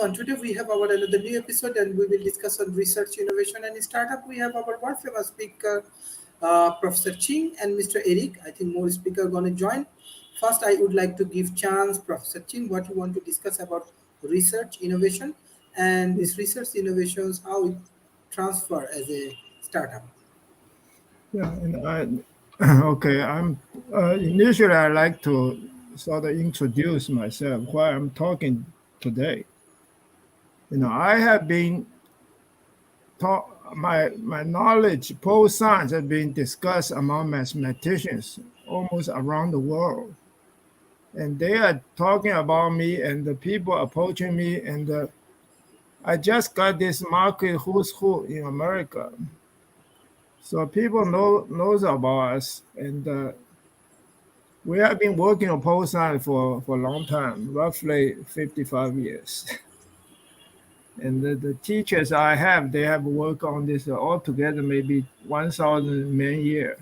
On today we have our another new episode, and we will discuss on research, innovation, and startup. We have our world famous speaker, Professor Ching and Mr. Eric. I think more speaker gonna join. First, I would like to give chance Professor Ching what you want to discuss about research, innovation, and this research innovations how it transfer as a startup. Yeah, and okay. I'm initially I like to sort of introduce myself why I'm talking today. I have been taught my knowledge, pole science, has been discussed among mathematicians almost around the world, and they are talking about me and the people approaching me, and I just got this market who's who in America, so people knows about us, and we have been working on pole science for a long time, roughly 55 years. And the teachers I have, they have worked on this altogether maybe 1,000 man year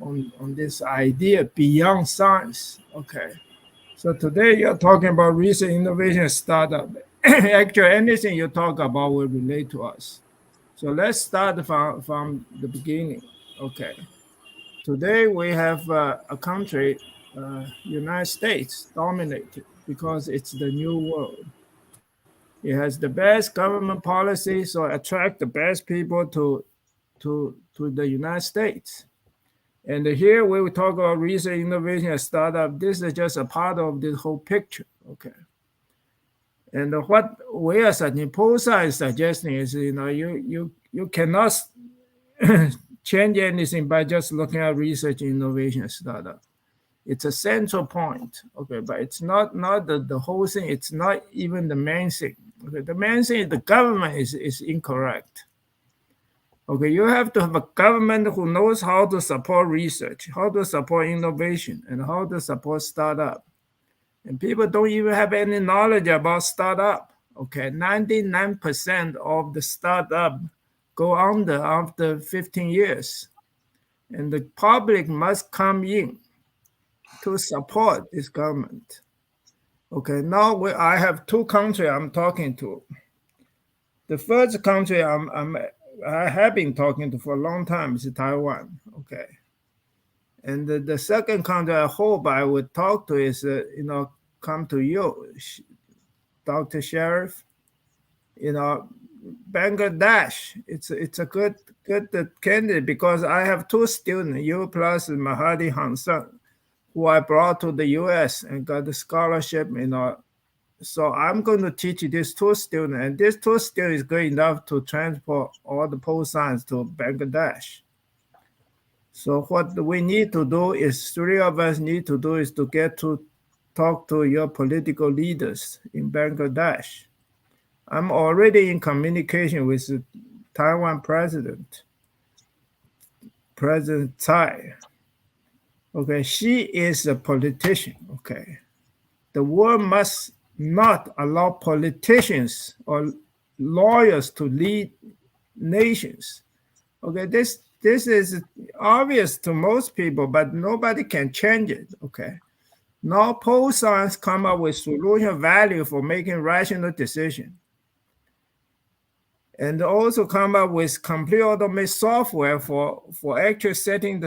on this idea beyond science. Okay. So today you're talking about research, innovation, startup. Actually, anything you talk about will relate to us. So let's start from the beginning. Okay. Today we have a country, United States, dominated because it's the new world. It has the best government policy, so attract the best people to the United States. And here we will talk about research, innovation, and startup. This is just a part of this whole picture. Okay. And what we as an imposer is suggesting is, you cannot change anything by just looking at research, innovation, and startup. It's a central point, okay, but it's not the whole thing. It's not even the main thing. Okay, the main thing is the government is incorrect. Okay, you have to have a government who knows how to support research, how to support innovation, and how to support startup. And people don't even have any knowledge about startup. Okay, 99% of the startup go under after 15 years. And the public must come in to support this government. Okay, now I have two countries I'm talking to. The first country I have been talking to for a long time is Taiwan. Okay, and the second country I hope I would talk to is come to you, Dr. Sharif. Bangladesh. It's a good candidate because I have two students, you plus Mahadi Hansan, who I brought to the U.S. and got the scholarship. So I'm going to teach these two students, and these two students is good enough to transport all the pole science to Bangladesh. So what we need to do is, three of us need to do is to get to talk to your political leaders in Bangladesh. I'm already in communication with the Taiwan President Tsai. Okay, she is a politician. Okay, the world must not allow politicians or lawyers to lead nations. Okay, this is obvious to most people, but nobody can change it. Okay, now pole science come up with solution value for making rational decisions, and also come up with complete automated software for actually setting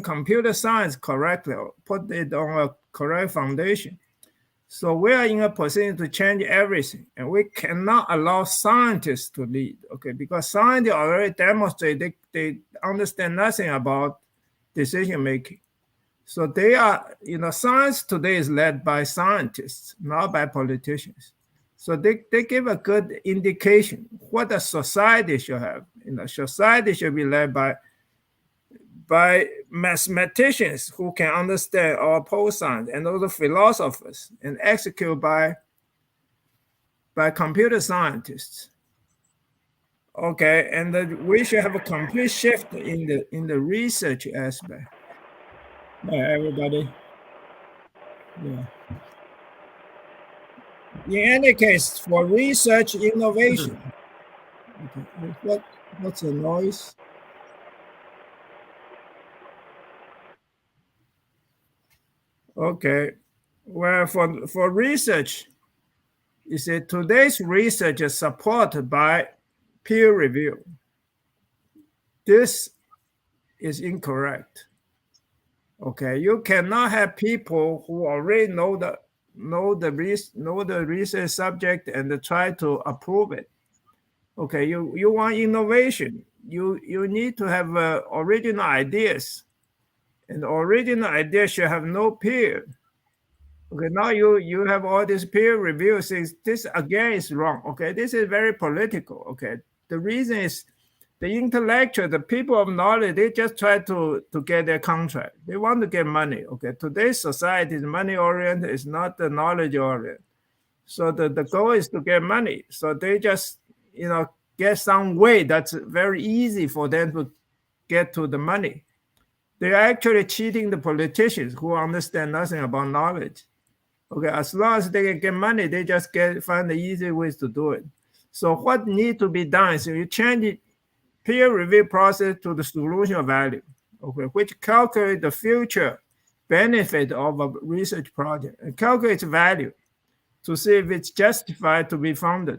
computer science correctly, put it on a correct foundation. So we are in a position to change everything, and we cannot allow scientists to lead, okay? Because scientists already demonstrate they understand nothing about decision making. So they are, science today is led by scientists, not by politicians. So they give a good indication what a society should have. Society should be led by mathematicians who can understand our pole science, and also philosophers, and executed by computer scientists. Okay, and we should have a complete shift in the research aspect. Bye, everybody. Yeah. In any case, for research innovation. Okay. What's the noise? Okay. Well, for research You see, today's research is supported by peer review. This is incorrect. Okay, you cannot have people who already know the research subject and try to approve it. Okay, you want innovation. You need to have original ideas, and original ideas should have no peer. Okay, now you have all these peer review things. This again is wrong. Okay, this is very political. Okay, the reason is the intellectual, the people of knowledge, they just try to get their contract. They want to get money. Okay, today's society is money oriented. It's not the knowledge oriented. So the goal is to get money. So they just get some way that's very easy for them to get to the money. They're actually cheating the politicians who understand nothing about knowledge. Okay, as long as they can get money, they just find the easy ways to do it. So what needs to be done is you change the peer review process to the solution value, okay, which calculates the future benefit of a research project and calculates value to see if it's justified to be funded.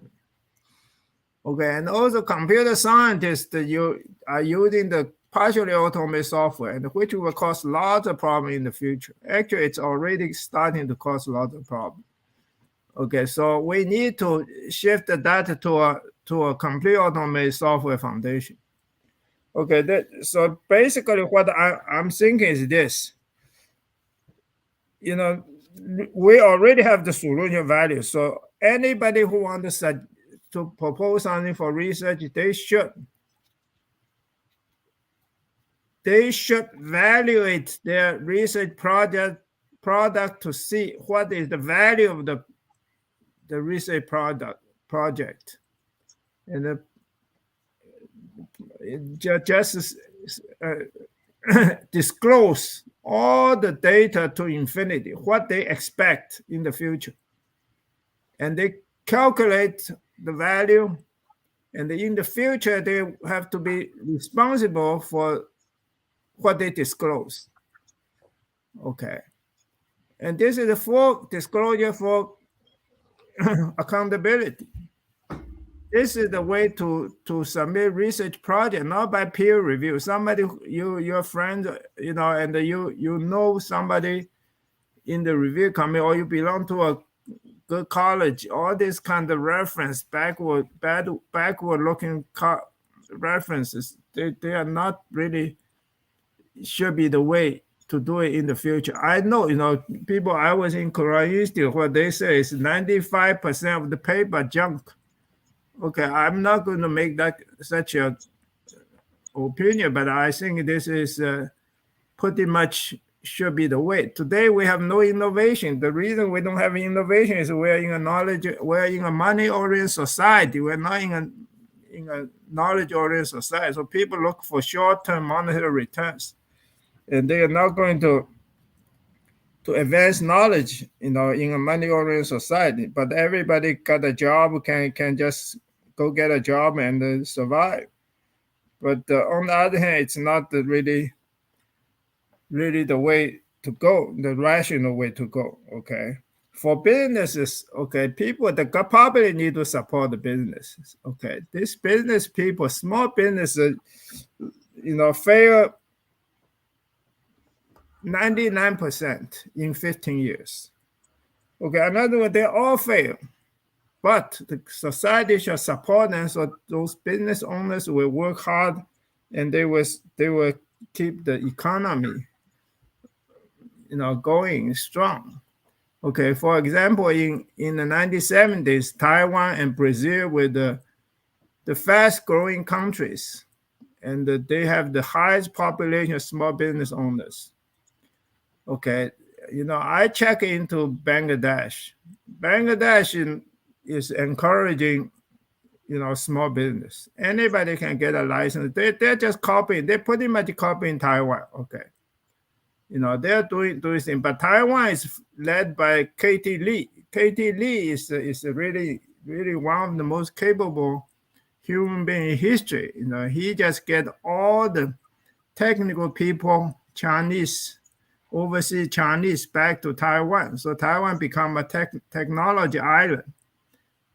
Okay, and also computer scientists you are using the partially automated software, and which will cause lots of problems in the future. Actually, it's already starting to cause lots of problems. Okay, so we need to shift the data to a complete automated software foundation. Okay, so basically what I'm thinking is this. We already have the solution value. So anybody who wants to propose something for research, they should evaluate their research product to see what is the value of the research project, and just disclose all the data to infinity, what they expect in the future, and they calculate the value, and in the future they have to be responsible for what they disclose. Okay, and this is a full disclosure for accountability. This is the way to submit research project, not by peer review. Somebody, your friend, and you know somebody in the review committee, or you belong to a good college. All this kind of reference, backward looking references, they are not really should be the way to do it in the future. I know, people. I was in Korean Institute. What they say is 95% of the paper junk. Okay, I'm not going to make that such a opinion, but I think this is pretty much should be the way. Today we have no innovation. The reason we don't have innovation is we're in a money-oriented society. We're not in a knowledge-oriented society. So people look for short-term monetary returns, and they are not going to advance knowledge, in a money-oriented society. But everybody got a job, can just go get a job and survive. But on the other hand, it's not really the way to go, the rational way to go. Okay, for businesses, okay, people, the public need to support the businesses. Okay, these business people, small businesses, fail 99% in 15 years. Okay, in other words, they all fail. But the society should support them, so those business owners will work hard, and they will keep the economy, going strong. Okay, for example, in the 1970s, Taiwan and Brazil were the fast-growing countries, and they have the highest population of small business owners. Okay, I check into Bangladesh. Bangladesh is encouraging, small business. Anybody can get a license. They're just copying. They're pretty much copying Taiwan. Okay, they're doing things. But Taiwan is led by K.T. Lee. K.T. Lee is really one of the most capable human being in history. He just get all the technical people, overseas Chinese, back to Taiwan. So Taiwan become a technology island.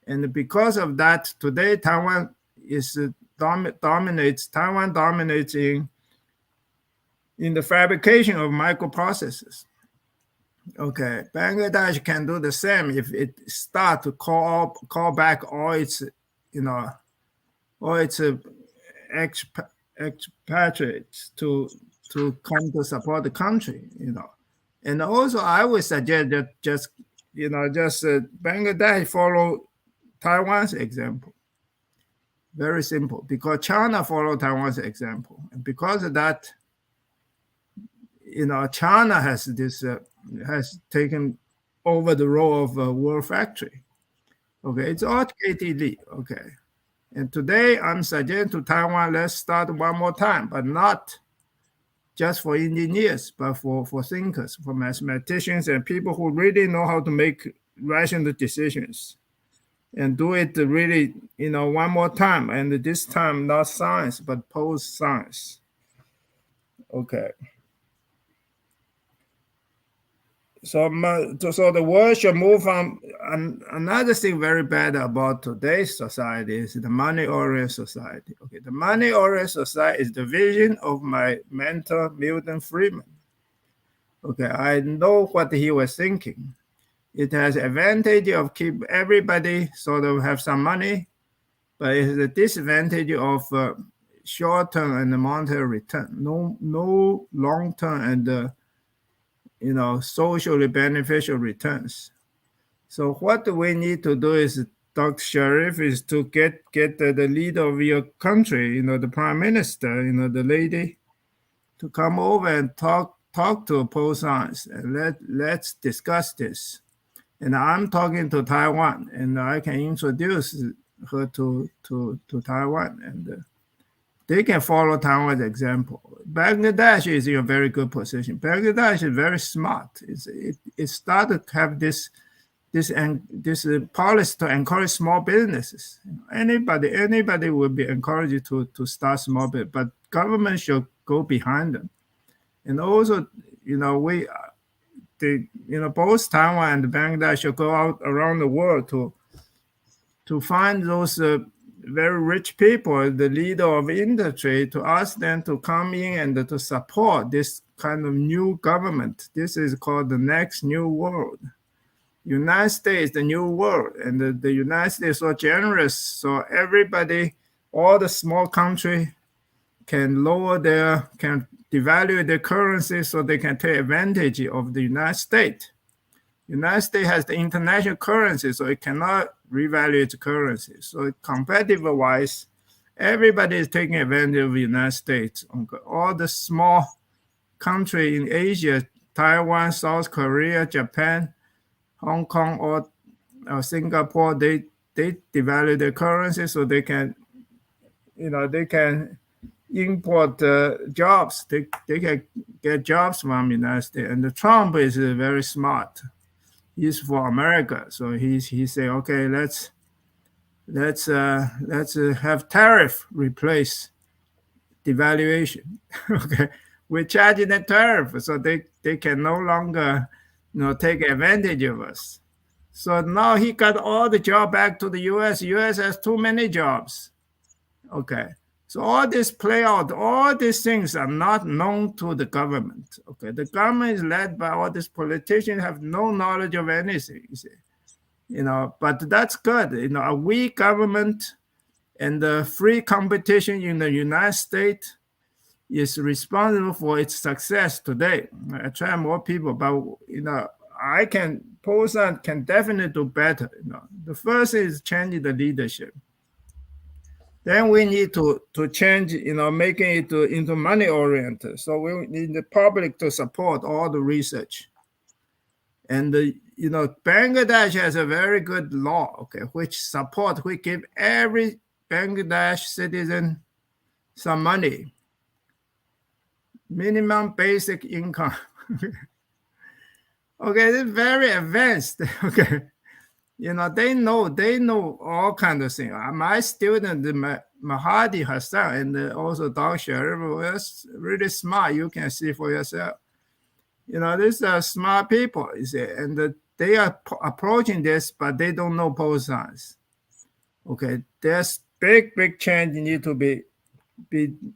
And because of that, today Taiwan is dominates. Taiwan dominates in the fabrication of microprocessors. Okay, Bangladesh can do the same if it start to call back all its, all its expatriates to come to support the country. And also, I would suggest that just Bangladesh follow Taiwan's example. Very simple, because China followed Taiwan's example, and because of that, China has taken over the role of a world factory. Okay, it's all KTD. Okay, and today I'm suggesting to Taiwan, let's start one more time, but not just for engineers, but for thinkers, for mathematicians, and people who really know how to make rational decisions, and do it really, one more time, and this time not science, but post-science. Okay. So the world should move from another thing very bad about today's society is the money-oriented society. Okay, the money-oriented society is the vision of my mentor Milton Friedman. Okay, I know what he was thinking. It has advantage of keep everybody sort of have some money, but it's a disadvantage of short-term and monetary return. No long-term and socially beneficial returns. So what we need to do is, Dr. Sharif, is to get the leader of your country, the prime minister, the lady, to come over and talk to post-science, and let's discuss this. And I'm talking to Taiwan, and I can introduce her to Taiwan, and they can follow Taiwan's example. Bangladesh is in a very good position. Bangladesh is very smart. It started to have this policy to encourage small businesses. Anybody will be encouraged to start small business, but government should go behind them. And also, both Taiwan and Bangladesh should go out around the world to find those very rich people, the leader of industry, to ask them to come in and to support this kind of new government. This is called the next new world. United States, the new world, and the United States is so generous, so everybody, all the small country can devalue their currency so they can take advantage of the United States. United States has the international currency, so it cannot revalue its currency. So competitive-wise, everybody is taking advantage of the United States. All the small countries in Asia, Taiwan, South Korea, Japan, Hong Kong, or Singapore, they devalue their currency so they can, they can import jobs. They can get jobs from the United States. And Trump is very smart. He's for America, so he say, okay, let's have tariff replace devaluation. Okay, we're charging a tariff, so they can no longer take advantage of us. So now he got all the job back to the U.S. U.S. has too many jobs. Okay, so all this play out, all these things are not known to the government. Okay, the government is led by all these politicians have no knowledge of anything. You see, but that's good. A weak government and the free competition in the United States is responsible for its success today. Attract more people, but Poland can definitely do better. The first is changing the leadership. Then we need to change, making it into money-oriented. So we need the public to support all the research. And, Bangladesh has a very good law, okay, which give every Bangladesh citizen some money, minimum basic income. Okay, it's very advanced, okay. They know all kinds of things. My student, Mahadi Hassan, and also Dr. Sharif, was really smart. You can see for yourself. These are smart people, you see, and they are approaching this, but they don't know post science. Okay, there's big change need to be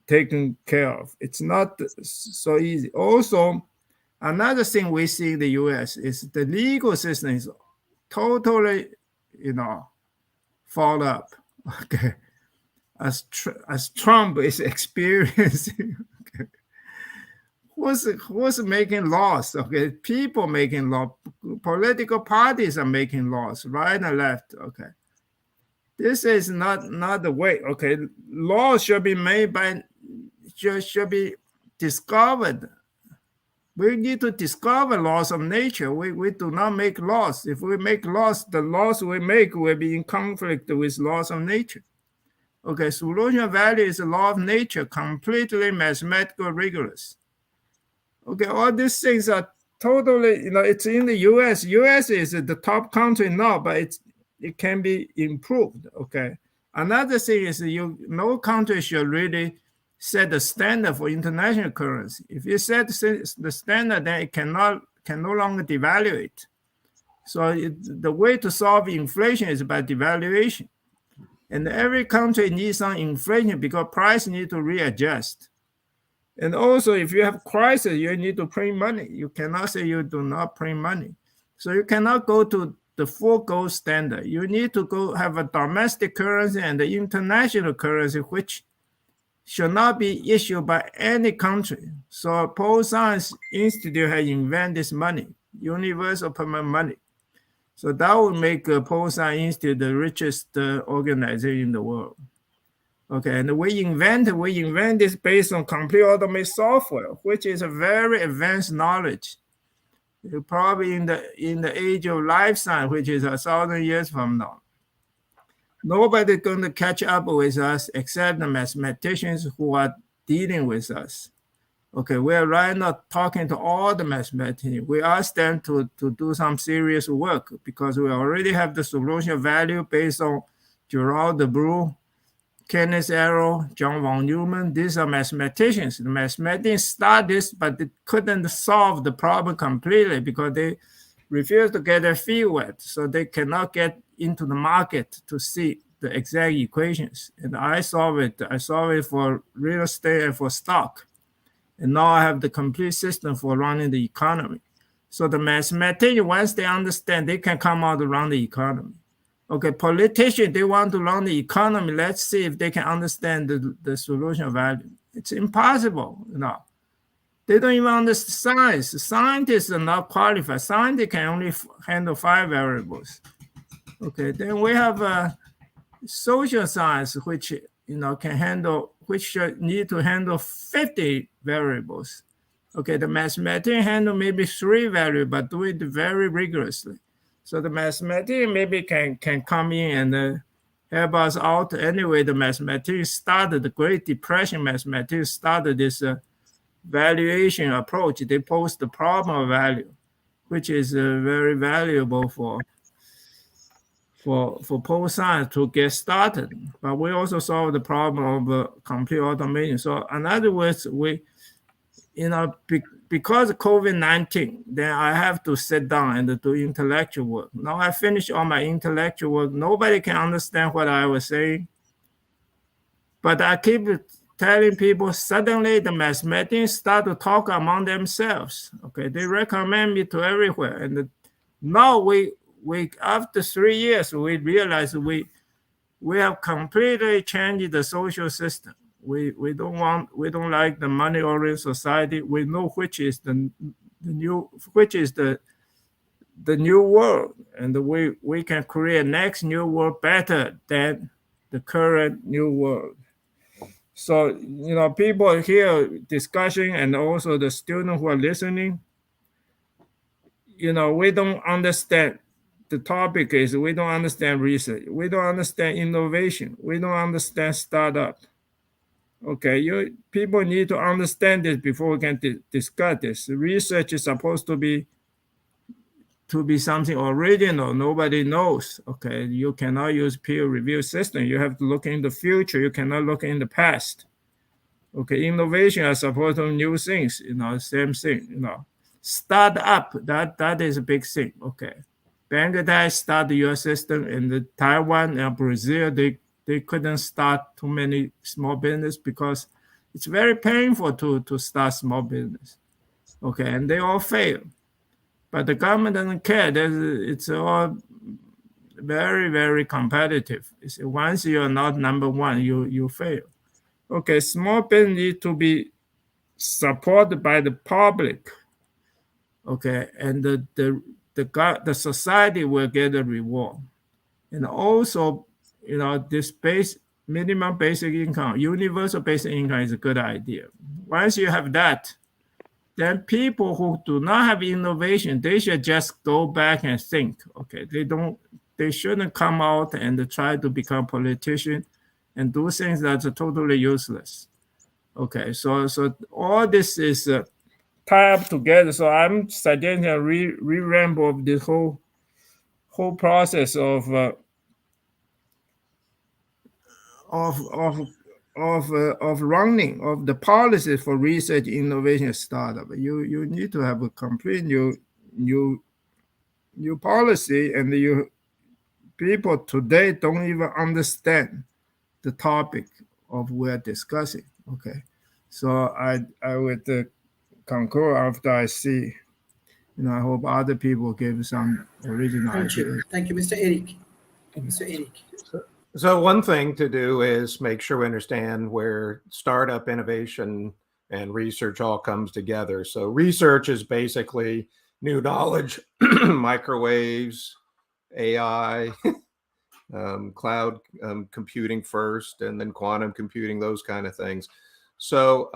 taken care of. It's not so easy. Also, another thing we see in the U.S. is the legal system is totally, fall up. Okay, as Trump is experiencing. Okay. Who's making laws? Okay, people making law. Political parties are making laws, right and left. Okay, this is not the way. Okay, laws should be made by should be discovered. We need to discover laws of nature. We do not make laws. If we make laws, the laws we make will be in conflict with laws of nature. Okay, solution value is a law of nature, completely mathematical rigorous. Okay, all these things are totally, it's in the US. US is the top country now, but it can be improved. Okay. Another thing is no country should really set the standard for international currency. If you set the standard, then it can no longer devalue it. So the way to solve inflation is by devaluation. And every country needs some inflation because price need to readjust. And also, if you have crisis, you need to print money. You cannot say you do not print money. So you cannot go to the full gold standard. You need to go have a domestic currency and the international currency, which should not be issued by any country. So Paul Science Institute has invented this money, universal permanent money. So that will make Paul Science Institute the richest organization in the world. Okay, and we invent this based on complete automated software, which is a very advanced knowledge. You're probably in the age of life science, which is 1,000 years from now. Nobody's going to catch up with us except the mathematicians who are dealing with us. Okay, we are right now talking to all the mathematicians. We ask them to do some serious work because we already have the solution value based on Gerald de Brue, Kenneth Arrow, John von Neumann. These are mathematicians. The mathematicians start this, but they couldn't solve the problem completely because they refused to get their feet wet. So they cannot get into the market to see the exact equations. And I solve it. I solve it for real estate and for stock. And now I have the complete system for running the economy. So the mathematicians, once they understand, they can come out to run the economy. Okay, politicians, they want to run the economy. Let's see if they can understand the solution value. It's impossible, They don't even understand science. Scientists are not qualified. Scientists can only handle 5 variables. Okay, then we have social science, which can handle, which need to handle 50 variables. Okay, the mathematician handle maybe 3 variables, but do it very rigorously. So the mathematician maybe can come in and help us out. Anyway, the mathematicians started the Great Depression. Mathematicians started this valuation approach. They pose the problem of value, which is very valuable for pole science to get started. But we also solve the problem of complete automation. So in other words, because of COVID-19, then I have to sit down and do intellectual work. Now I finished all my intellectual work. Nobody can understand what I was saying. But I keep telling people, suddenly the mathematicians start to talk among themselves. Okay, they recommend me to everywhere. And now we after 3 years, we realize we have completely changed the social system. We don't like the money-oriented society. We know which is the new world, and we can create next new world better than the current new world. So people here discussing, and also the students who are listening, we don't understand. The topic is we don't understand research. We don't understand innovation. We don't understand startup. Okay, people need to understand this before we can discuss this. Research is supposed to be something original. Nobody knows. Okay, you cannot use peer review system. You have to look in the future. You cannot look in the past. Okay, innovation is supposed to new things. Same thing. Start up. That is a big thing. Okay. Bangladesh started your system, and Taiwan and Brazil, they couldn't start too many small business because it's very painful to start small business. Okay, and they all fail. But the government doesn't care. It's all very, very competitive. Once you're not number one, you fail. Okay, small business need to be supported by the public. Okay, and the society will get a reward. And also, this minimum basic income, universal basic income is a good idea. Once you have that, then people who do not have innovation, they should just go back and think. Okay, they shouldn't come out and try to become politician and do things that are totally useless. Okay, so all this is tied up together. So I'm suggesting a revamp of this whole process of running of the policy for research, innovation, startup. You need to have a complete new policy, and people today don't even understand the topic of we're discussing. Okay, so I would concur after I see. I hope other people give some original ideas. Thank you, Mr. Eric. Mr. Eric. So one thing to do is make sure we understand where startup innovation and research all comes together. So research is basically new knowledge, microwaves, AI, cloud computing first, and then quantum computing, those kind of things. So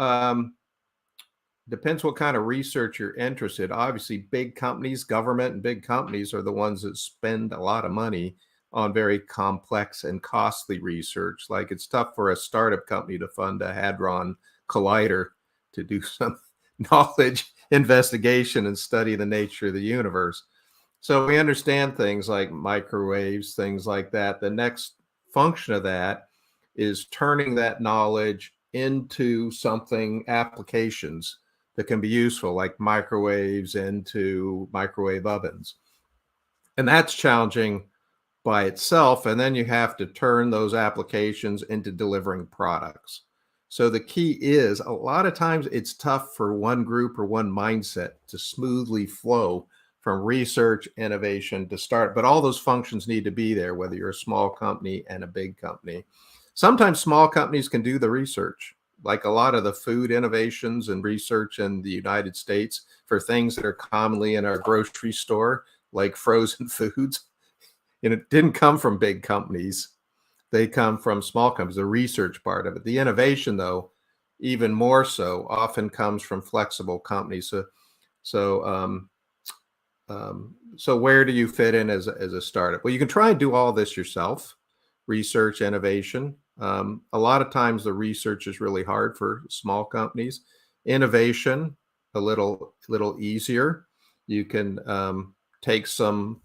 depends what kind of research you're interested. Obviously, big companies, government and big companies are the ones that spend a lot of money on very complex and costly research. Like it's tough for a startup company to fund a Hadron Collider to do some knowledge investigation and study the nature of the universe. So we understand things like microwaves, things like that. The next function of that is turning that knowledge into something, applications that can be useful, like microwaves into microwave ovens. And that's challenging by itself. And then you have to turn those applications into delivering products. So the key is a lot of times it's tough for one group or one mindset to smoothly flow from research, innovation to start. But all those functions need to be there, whether you're a small company and a big company. Sometimes small companies can do the research, like a lot of the food innovations and research in the United States for things that are commonly in our grocery store, like frozen foods. And it didn't come from big companies. They come from small companies, the research part of it. The innovation, though, even more so, often comes from flexible companies. So where do you fit in as a startup? Well, you can try and do all this yourself, research, innovation. A lot of times the research is really hard for small companies. Innovation, a little easier. You can take some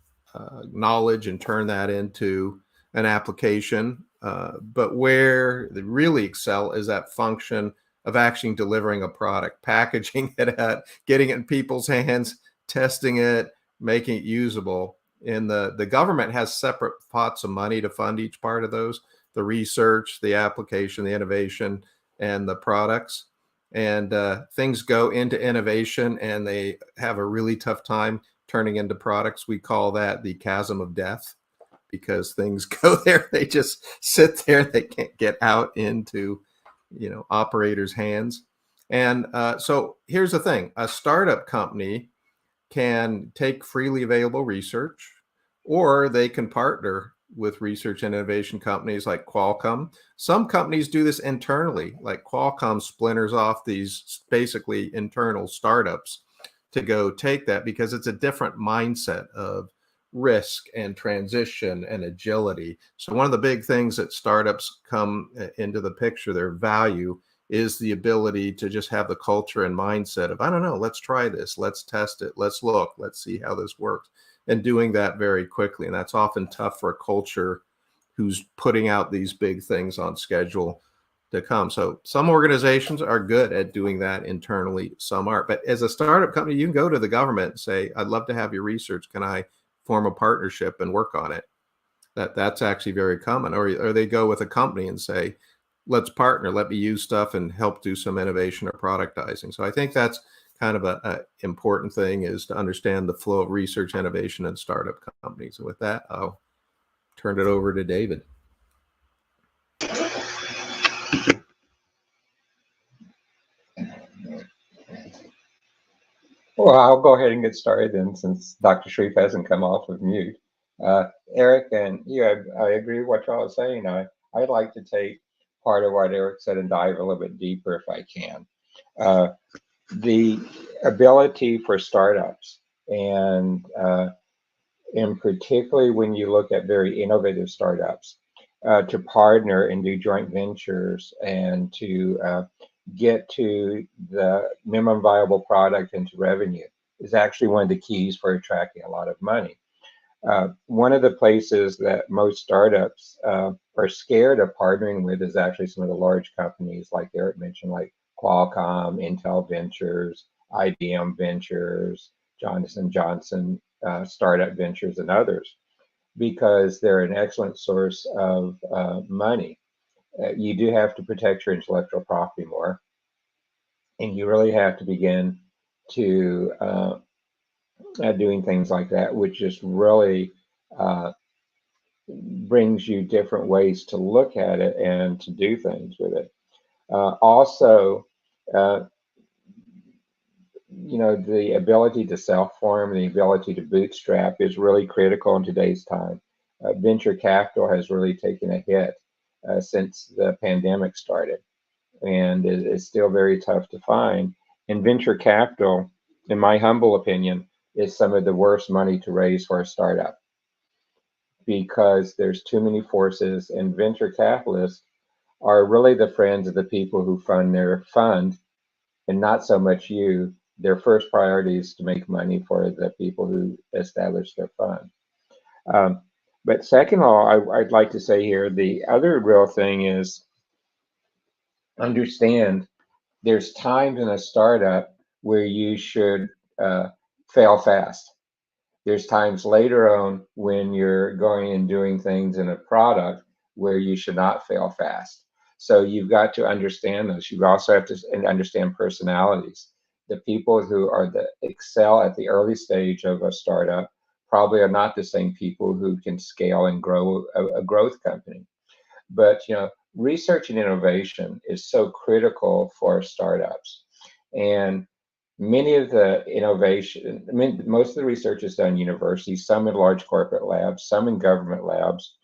knowledge and turn that into an application. But where they really excel is that function of actually delivering a product, packaging it out, getting it in people's hands, testing it, making it usable. And the government has separate pots of money to fund each part of those, the research, the application, the innovation, and the products. And things go into innovation and they have a really tough time turning into products. We call that the chasm of death, because things go there, they just sit there, they can't get out into operators' hands. And so here's the thing: a startup company can take freely available research, or they can partner with research and innovation companies like Qualcomm. Some companies do this internally, like Qualcomm splinters off these basically internal startups to go take that, because it's a different mindset of risk and transition and agility. So one of the big things that startups come into the picture, their value, is the ability to just have the culture and mindset of, I don't know, let's try this, let's test it, let's look, let's see how this works, and doing that very quickly. And that's often tough for a culture who's putting out these big things on schedule to come. So some organizations are good at doing that internally, some aren't. But as a startup company, you can go to the government and say, I'd love to have your research. Can I form a partnership and work on it. That's actually very common. Or they go with a company and say, let's partner, let me use stuff and help do some innovation or productizing. So I think that's kind of a important thing, is to understand the flow of research, innovation, and startup companies. And with that, I'll turn it over to David. Well, I'll go ahead and get started then, since Dr. Sharif hasn't come off of mute. Eric and you, I agree with what y'all are saying. I'd like to take part of what Eric said and dive a little bit deeper if I can. The ability for startups, and particularly when you look at very innovative startups, to partner and do joint ventures and to get to the minimum viable product and to revenue is actually one of the keys for attracting a lot of money. One of the places that most startups are scared of partnering with is actually some of the large companies, like Eric mentioned, like Qualcomm, Intel Ventures, IBM Ventures, Johnson Johnson Startup Ventures, and others, because they're an excellent source of money. You do have to protect your intellectual property more, and you really have to begin to doing things like that, which just really brings you different ways to look at it and to do things with it. Also, the ability to self-form, the ability to bootstrap is really critical in today's time. Venture capital has really taken a hit since the pandemic started, and it's still very tough to find. And venture capital, in my humble opinion, is some of the worst money to raise for a startup, because there's too many forces, and venture capitalists are really the friends of the people who fund their fund, and not so much you. Their first priority is to make money for the people who establish their fund. But second of all, I'd like to say here, the other real thing is understand there's times in a startup where you should fail fast. There's times later on when you're going and doing things in a product where you should not fail fast. So you've got to understand those. You also have to understand personalities. The people who are excel at the early stage of a startup probably are not the same people who can scale and grow a growth company. But research and innovation is so critical for startups. And many of the innovation, most of the research is done in universities, some in large corporate labs, some in government labs.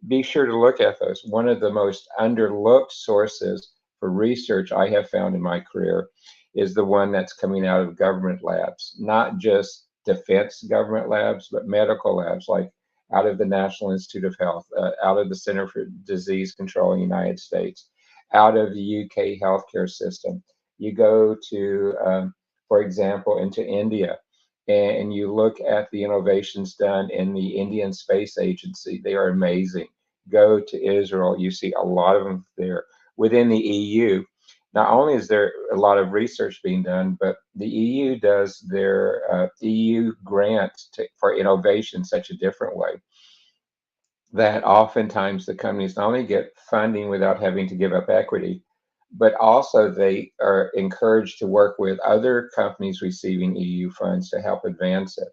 Be sure to look at those. One of the most underlooked sources for research I have found in my career is the one that's coming out of government labs, not just defense government labs, but medical labs, like out of the National Institute of Health, out of the Center for Disease Control in the United States, out of the UK healthcare system. You go to, for example, into India, and you look at the innovations done in the Indian Space Agency. They are amazing. Go to Israel, you see a lot of them there. Within the EU, not only is there a lot of research being done, but the EU does their EU grant for innovation such a different way that oftentimes the companies not only get funding without having to give up equity, but also they are encouraged to work with other companies receiving EU funds to help advance it.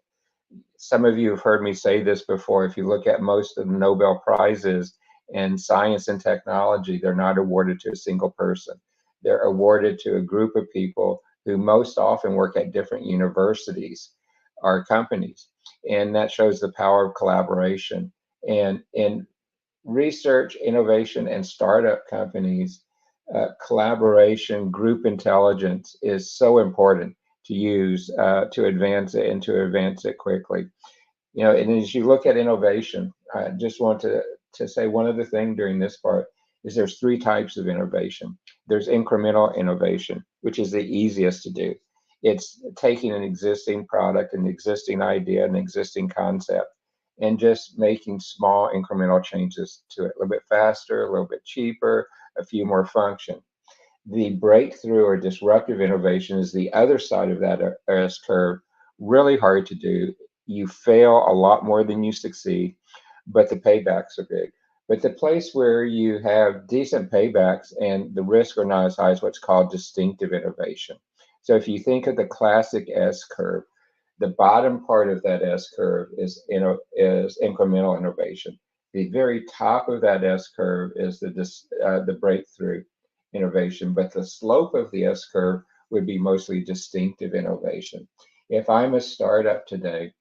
Some of you have heard me say this before. If you look at most of the Nobel Prizes in science and technology, they're not awarded to a single person. They're awarded to a group of people who most often work at different universities or companies. And that shows the power of collaboration. And in research, innovation, and startup companies, collaboration, group intelligence is so important to use to advance it, and to advance it quickly. And as you look at innovation, I just want to say one other thing during this part is there's three types of innovation. There's incremental innovation, which is the easiest to do. It's taking an existing product, an existing idea, an existing concept, and just making small incremental changes to it, a little bit faster, a little bit cheaper, a few more functions. The breakthrough or disruptive innovation is the other side of that S curve, really hard to do. You fail a lot more than you succeed, but the paybacks are big. But the place where you have decent paybacks and the risks are not as high is what's called distinctive innovation. So if you think of the classic S curve, the bottom part of that S curve is incremental innovation. The very top of that S curve is the breakthrough innovation, but the slope of the S curve would be mostly distinctive innovation. If I'm a startup today,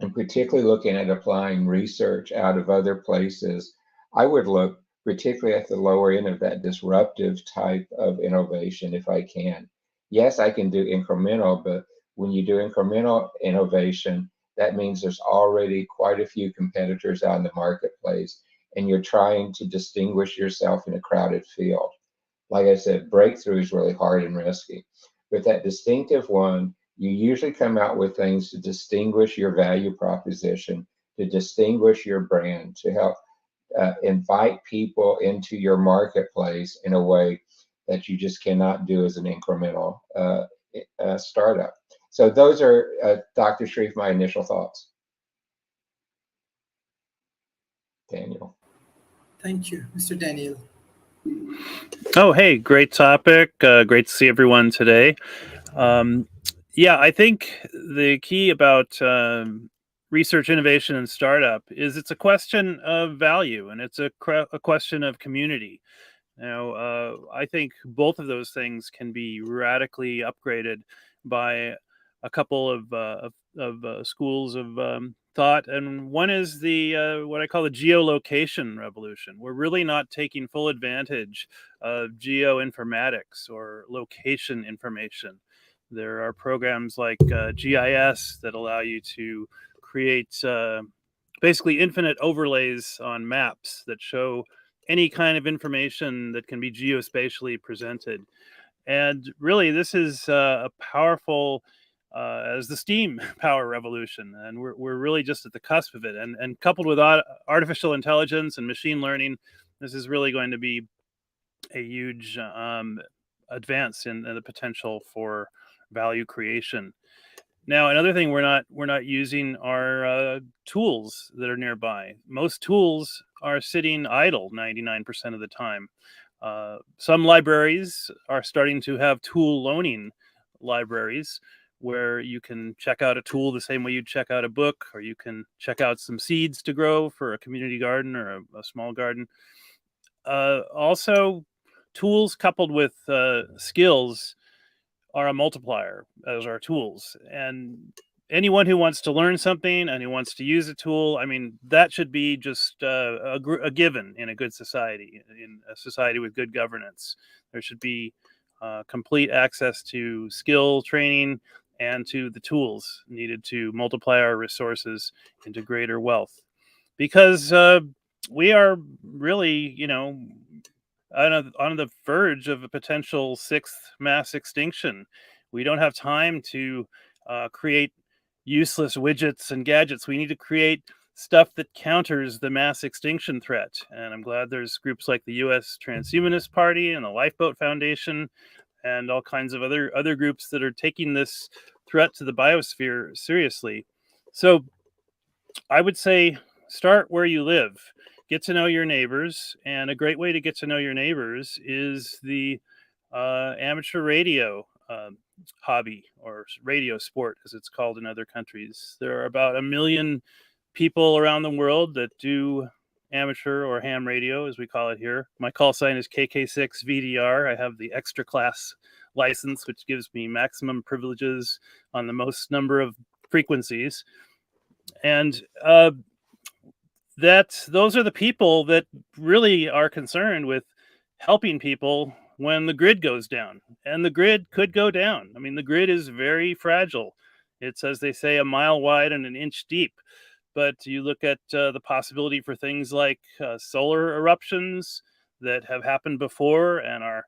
and particularly looking at applying research out of other places, I would look particularly at the lower end of that disruptive type of innovation if I can. Yes, I can do incremental, but when you do incremental innovation, that means there's already quite a few competitors out in the marketplace, and you're trying to distinguish yourself in a crowded field. Like I said, breakthrough is really hard and risky. But that distinctive one, you usually come out with things to distinguish your value proposition, to distinguish your brand, to help invite people into your marketplace in a way that you just cannot do as an incremental startup. So those are, Dr. Sharif, my initial thoughts. Daniel. Thank you, Mr. Daniel. Oh, hey, great topic. Great to see everyone today. Yeah, I think the key about research, innovation, and startup is it's a question of value, and it's a question of community. Now, I think both of those things can be radically upgraded by a couple of schools of thought, and one is the what I call the geolocation revolution. We're really not taking full advantage of geoinformatics or location information. There are programs like GIS that allow you to create basically infinite overlays on maps that show any kind of information that can be geospatially presented. And really, this is a powerful, as the steam power revolution. And we're really just at the cusp of it. And coupled with artificial intelligence and machine learning, this is really going to be a huge advance in the potential for value creation. Now, another thing we're not using are tools that are nearby. Most tools are sitting idle 99% of the time. Some libraries are starting to have tool loaning libraries where you can check out a tool the same way you'd check out a book, or you can check out some seeds to grow for a community garden or a small garden. Also, tools coupled with skills are a multiplier, as are tools. And anyone who wants to learn something and who wants to use a tool, I mean, that should be just a given in a good society, in a society with good governance. There should be complete access to skill training and to the tools needed to multiply our resources into greater wealth. Because we are really, on the verge of a potential sixth mass extinction. We don't have time to create useless widgets and gadgets. We need to create stuff that counters the mass extinction threat. And I'm glad there's groups like the U.S. Transhumanist Party and the Lifeboat Foundation and all kinds of other groups that are taking this threat to the biosphere seriously. So I would say start where you live. Get to know your neighbors, and a great way to get to know your neighbors is the amateur radio hobby, or radio sport as it's called in other countries. There are about 1 million people around the world that do amateur or ham radio, as we call it here. My call sign is KK6VDR. I have the extra class license, which gives me maximum privileges on the most number of frequencies. And those are the people that really are concerned with helping people when the grid goes down. And the grid could go down. I mean, the grid is very fragile. It's, as they say, a mile wide and an inch deep. But you look at the possibility for things like solar eruptions that have happened before and are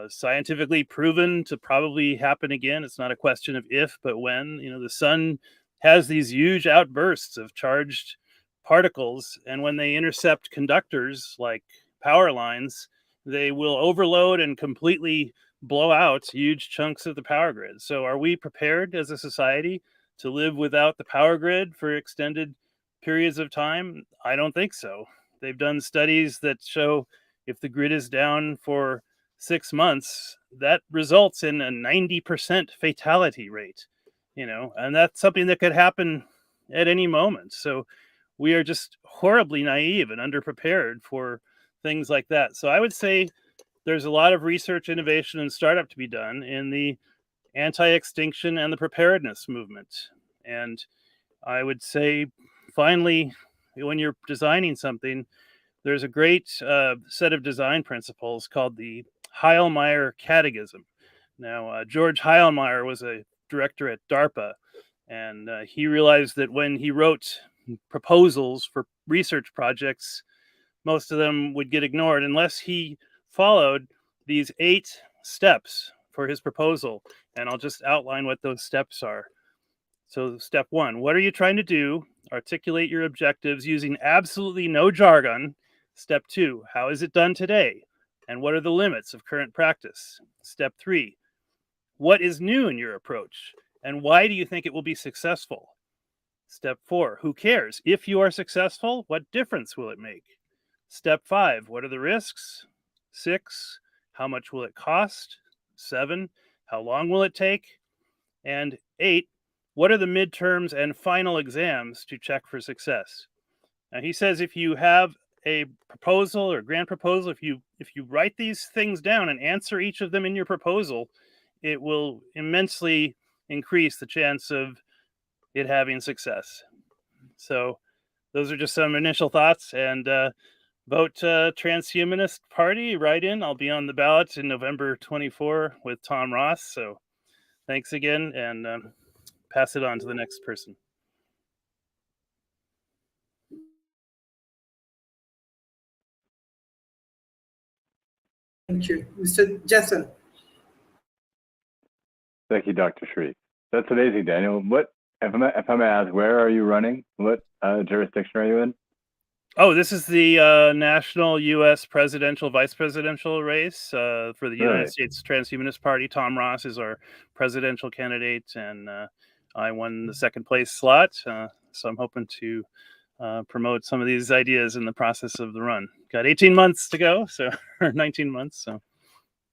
scientifically proven to probably happen again. It's not a question of if, but when. The sun has these huge outbursts of charged particles, and when they intercept conductors like power lines, they will overload and completely blow out huge chunks of the power grid. So are we prepared as a society to live without the power grid for extended periods of time? I don't think so. They've done studies that show if the grid is down for 6 months, that results in a 90% fatality rate, and that's something that could happen at any moment. So we are just horribly naive and underprepared for things like that. So I would say there's a lot of research, innovation, and startup to be done in the anti-extinction and the preparedness movement. And I would say, finally, when you're designing something, there's a great set of design principles called the Heilmeyer Catechism. Now, George Heilmeyer was a director at DARPA, and he realized that when he wrote proposals for research projects, most of them would get ignored unless he followed these 8 steps for his proposal. And I'll just outline what those steps are. So step 1, what are you trying to do? Articulate your objectives using absolutely no jargon. Step 2, how is it done today? And what are the limits of current practice? Step 3, what is new in your approach? And why do you think it will be successful? Step 4, who cares? If you are successful, what difference will it make? Step 5, what are the risks? 6, how much will it cost? 7, how long will it take? And 8, what are the midterms and final exams to check for success? Now, he says if you have a proposal or grant proposal, if you write these things down and answer each of them in your proposal, it will immensely increase the chance of it having success. So those are just some initial thoughts. And vote Transhumanist Party, write in. I'll be on the ballot in November 24 with Tom Ross. So thanks again, and pass it on to the next person. Thank you. Mr. Jason. Thank you, Dr. Sharif. That's amazing, Daniel. What, if I may ask, where are you running? What jurisdiction are you in? Oh, this is the national U.S. presidential, vice presidential race for the United States Transhumanist Party. Tom Ross is our presidential candidate, and I won the second place slot. So I'm hoping to promote some of these ideas in the process of the run. Got 18 months to go, or 19 months. So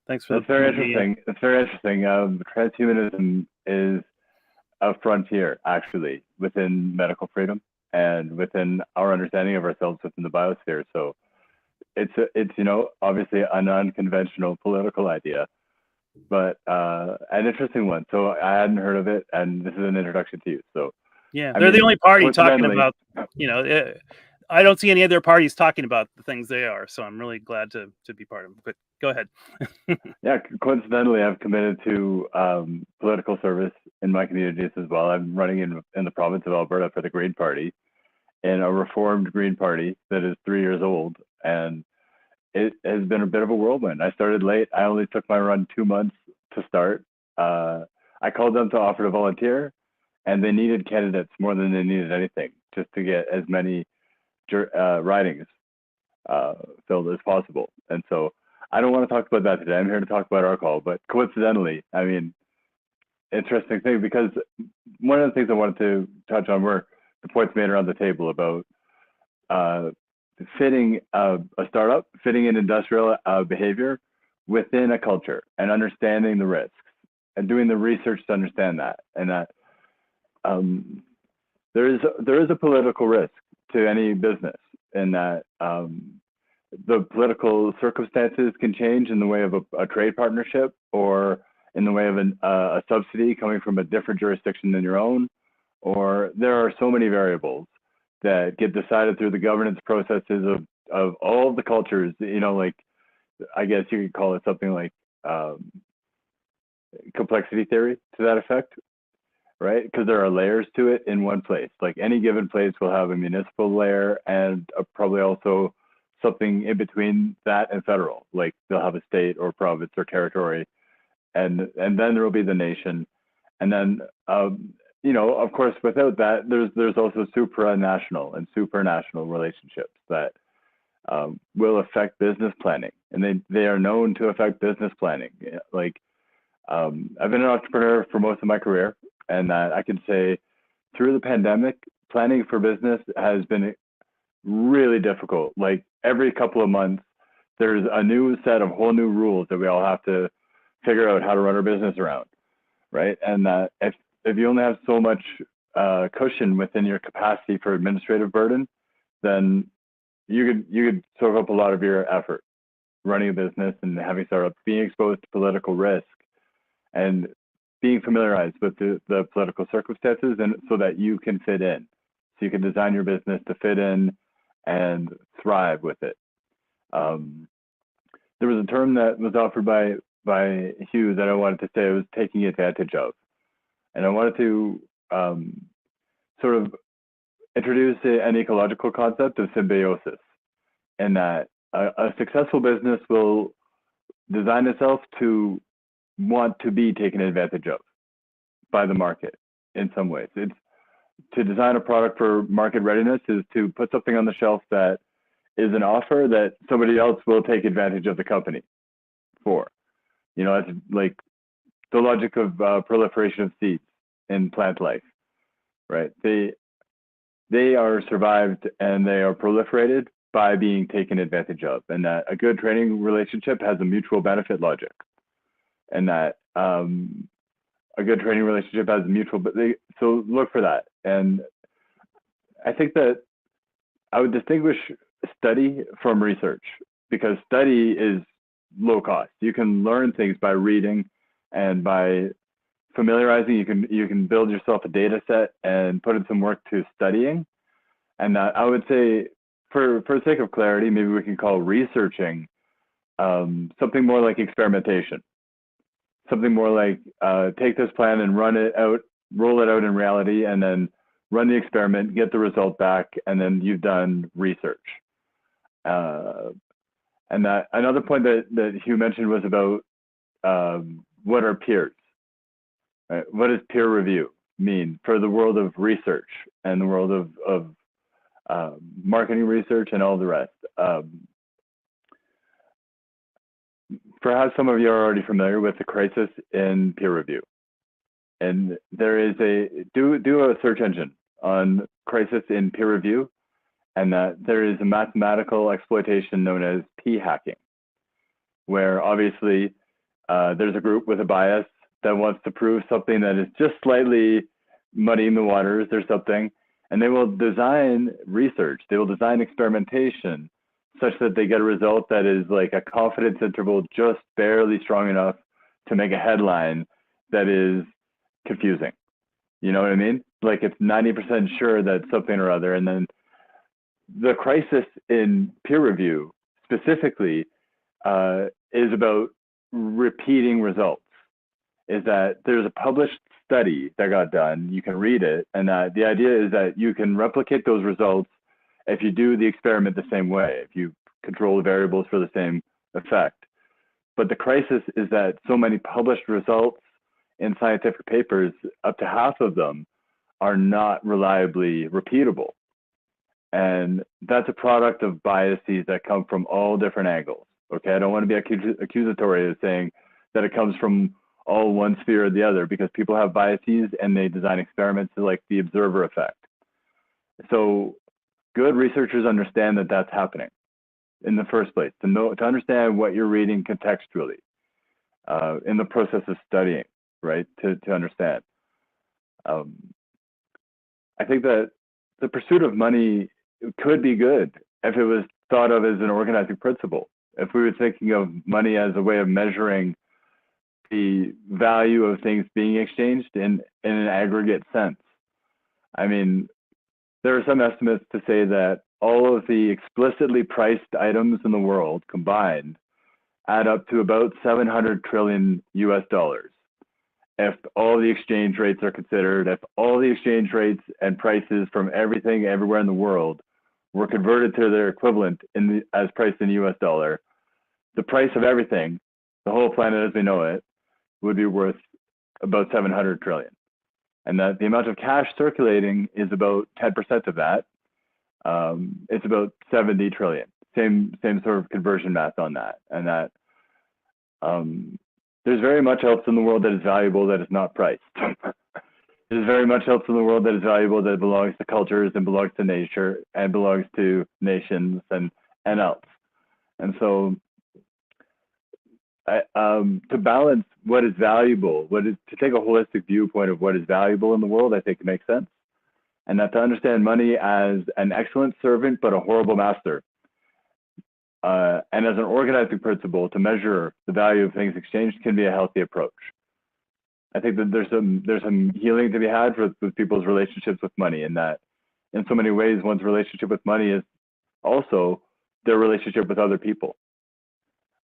thanks for that. That's very interesting. It's very interesting. Transhumanism is a frontier, actually, within medical freedom and within our understanding of ourselves within the biosphere. So it's obviously an unconventional political idea, but an interesting one. So I hadn't heard of it, and this is an introduction to you. So yeah, they're the only party talking about, I don't see any other parties talking about the things they are. So I'm really glad to be part of them. But go ahead. Yeah, coincidentally, I've committed to political service in my communities as well. I'm running in the province of Alberta for the Green Party, in a reformed Green Party that is 3 years old. And it has been a bit of a whirlwind. I started late. I only took my run 2 months to start. I called them to offer to volunteer, and they needed candidates more than they needed anything, just to get as many ridings filled as possible. And so I don't want to talk about that today. I'm here to talk about our call. But coincidentally, I mean, interesting thing, because one of the things I wanted to touch on were the points made around the table about fitting a startup, fitting in industrial behavior within a culture and understanding the risks and doing the research to understand that. And that there is a political risk to any business, in that the political circumstances can change in the way of a trade partnership, or in the way of a subsidy coming from a different jurisdiction than your own, or there are so many variables that get decided through the governance processes of all of the cultures, like, I guess you could call it something like complexity theory to that effect, right? Because there are layers to it in one place. Like, any given place will have a municipal layer and probably also something in between that and federal. Like, they'll have a state or province or territory, and then there will be the nation. And then, of course, without that, there's also supranational and supernational relationships that will affect business planning, and they are known to affect business planning. Like, I've been an entrepreneur for most of my career, and that I can say through the pandemic, planning for business has been really difficult. Like every couple of months, there's a new set of whole new rules that we all have to figure out how to run our business around, right? And if you only have so much cushion within your capacity for administrative burden, then you could soak up a lot of your effort running a business and having startups, being exposed to political risk and being familiarized with the political circumstances, and so that you can fit in. So you can design your business to fit in and thrive with it. There was a term that was offered by Hugh that I wanted to say I was taking advantage of. And I wanted to sort of introduce an ecological concept of symbiosis, in that a successful business will design itself to want to be taken advantage of by the market in some ways. It's to design a product for market readiness is to put something on the shelf that is an offer that somebody else will take advantage of the company for. You know, it's like the logic of proliferation of seeds in plant life, right? They are survived and they are proliferated by being taken advantage of, and that a good trading relationship has a mutual benefit logic, and that a good trading relationship has a mutual, so look for that. And I think that I would distinguish study from research, because study is low cost. You can learn things by reading and by familiarizing. You can build yourself a data set and put in some work to studying. And I would say, for the sake of clarity, maybe we can call researching something more like experimentation. Something more like take this plan and run it out, roll it out in reality, and then run the experiment, get the result back, and then you've done research. And that another point that Hugh mentioned was about what are peers? Right? What does peer review mean for the world of research and the world of marketing research and all the rest? Perhaps some of you are already familiar with the crisis in peer review. And there is do a search engine on crisis in peer review, and that there is a mathematical exploitation known as p-hacking, where obviously there's a group with a bias that wants to prove something that is just slightly muddying the waters or something, and they will design research, they will design experimentation such that they get a result that is like a confidence interval just barely strong enough to make a headline that is confusing. You know what I mean? Like it's 90% sure that something or other. And then the crisis in peer review specifically is about repeating results. Is that there's a published study that got done, you can read it, and the idea is that you can replicate those results if you do the experiment the same way, if you control the variables for the same effect. But the crisis is that so many published results in scientific papers, up to half of them, are not reliably repeatable. And that's a product of biases that come from all different angles. Okay, I don't want to be accusatory of saying that it comes from all one sphere or the other, because people have biases and they design experiments like the observer effect. So good researchers understand that that's happening in the first place, to understand what you're reading contextually in the process of studying, right? To understand. I think that the pursuit of money could be good if it was thought of as an organizing principle. If we were thinking of money as a way of measuring the value of things being exchanged in an aggregate sense. I mean, there are some estimates to say that all of the explicitly priced items in the world combined add up to about 700 trillion US dollars. If all the exchange rates are considered, if all the exchange rates and prices from everything everywhere in the world were converted to their equivalent as priced in the US dollar, the price of everything, the whole planet as we know it, would be worth about 700 trillion. And that the amount of cash circulating is about 10% of that. It's about 70 trillion. Same sort of conversion math on that. And that there's very much else in the world that is valuable that is not priced. There's very much else in the world that is valuable, that belongs to cultures and belongs to nature and belongs to nations and else. And so to balance what is valuable, to take a holistic viewpoint of what is valuable in the world, I think it makes sense. And that to understand money as an excellent servant, but a horrible master. And as an organizing principle to measure the value of things exchanged can be a healthy approach. I think that there's some healing to be had with people's relationships with money, and that in so many ways, one's relationship with money is also their relationship with other people.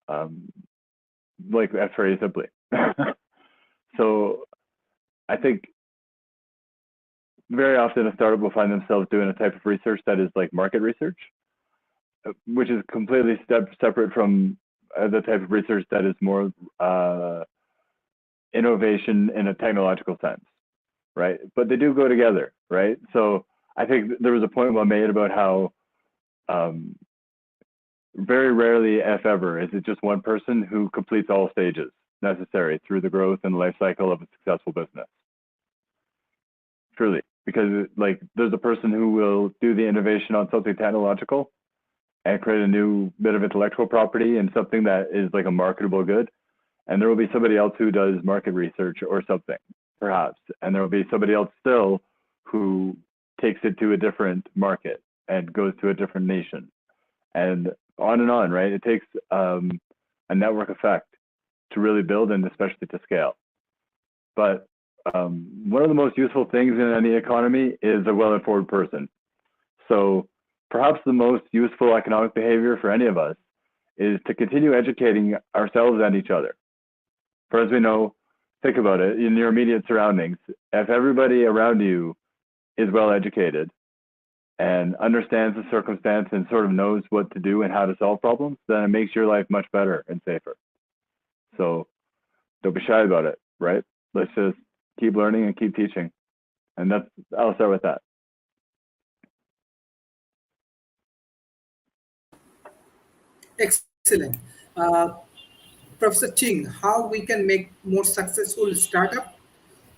Like that's very simply. So I think very often a startup will find themselves doing a type of research that is like market research, which is completely separate from the type of research that is more innovation in a technological sense, right? But they do go together, right? So I think there was a point well made about how very rarely, if ever, is it just one person who completes all stages necessary through the growth and life cycle of a successful business. Truly, because like there's a person who will do the innovation on something technological and create a new bit of intellectual property and something that is like a marketable good. And there will be somebody else who does market research or something, perhaps. And there will be somebody else still who takes it to a different market and goes to a different nation. And on, right? It takes a network effect to really build and especially to scale. But one of the most useful things in any economy is a well-informed person. So perhaps the most useful economic behavior for any of us is to continue educating ourselves and each other. For as we know, think about it, in your immediate surroundings, if everybody around you is well educated and understands the circumstance and sort of knows what to do and how to solve problems, then it makes your life much better and safer. So don't be shy about it, right? Let's just keep learning and keep teaching. And I'll start with that. Excellent. Professor Ching, how we can make more successful startup,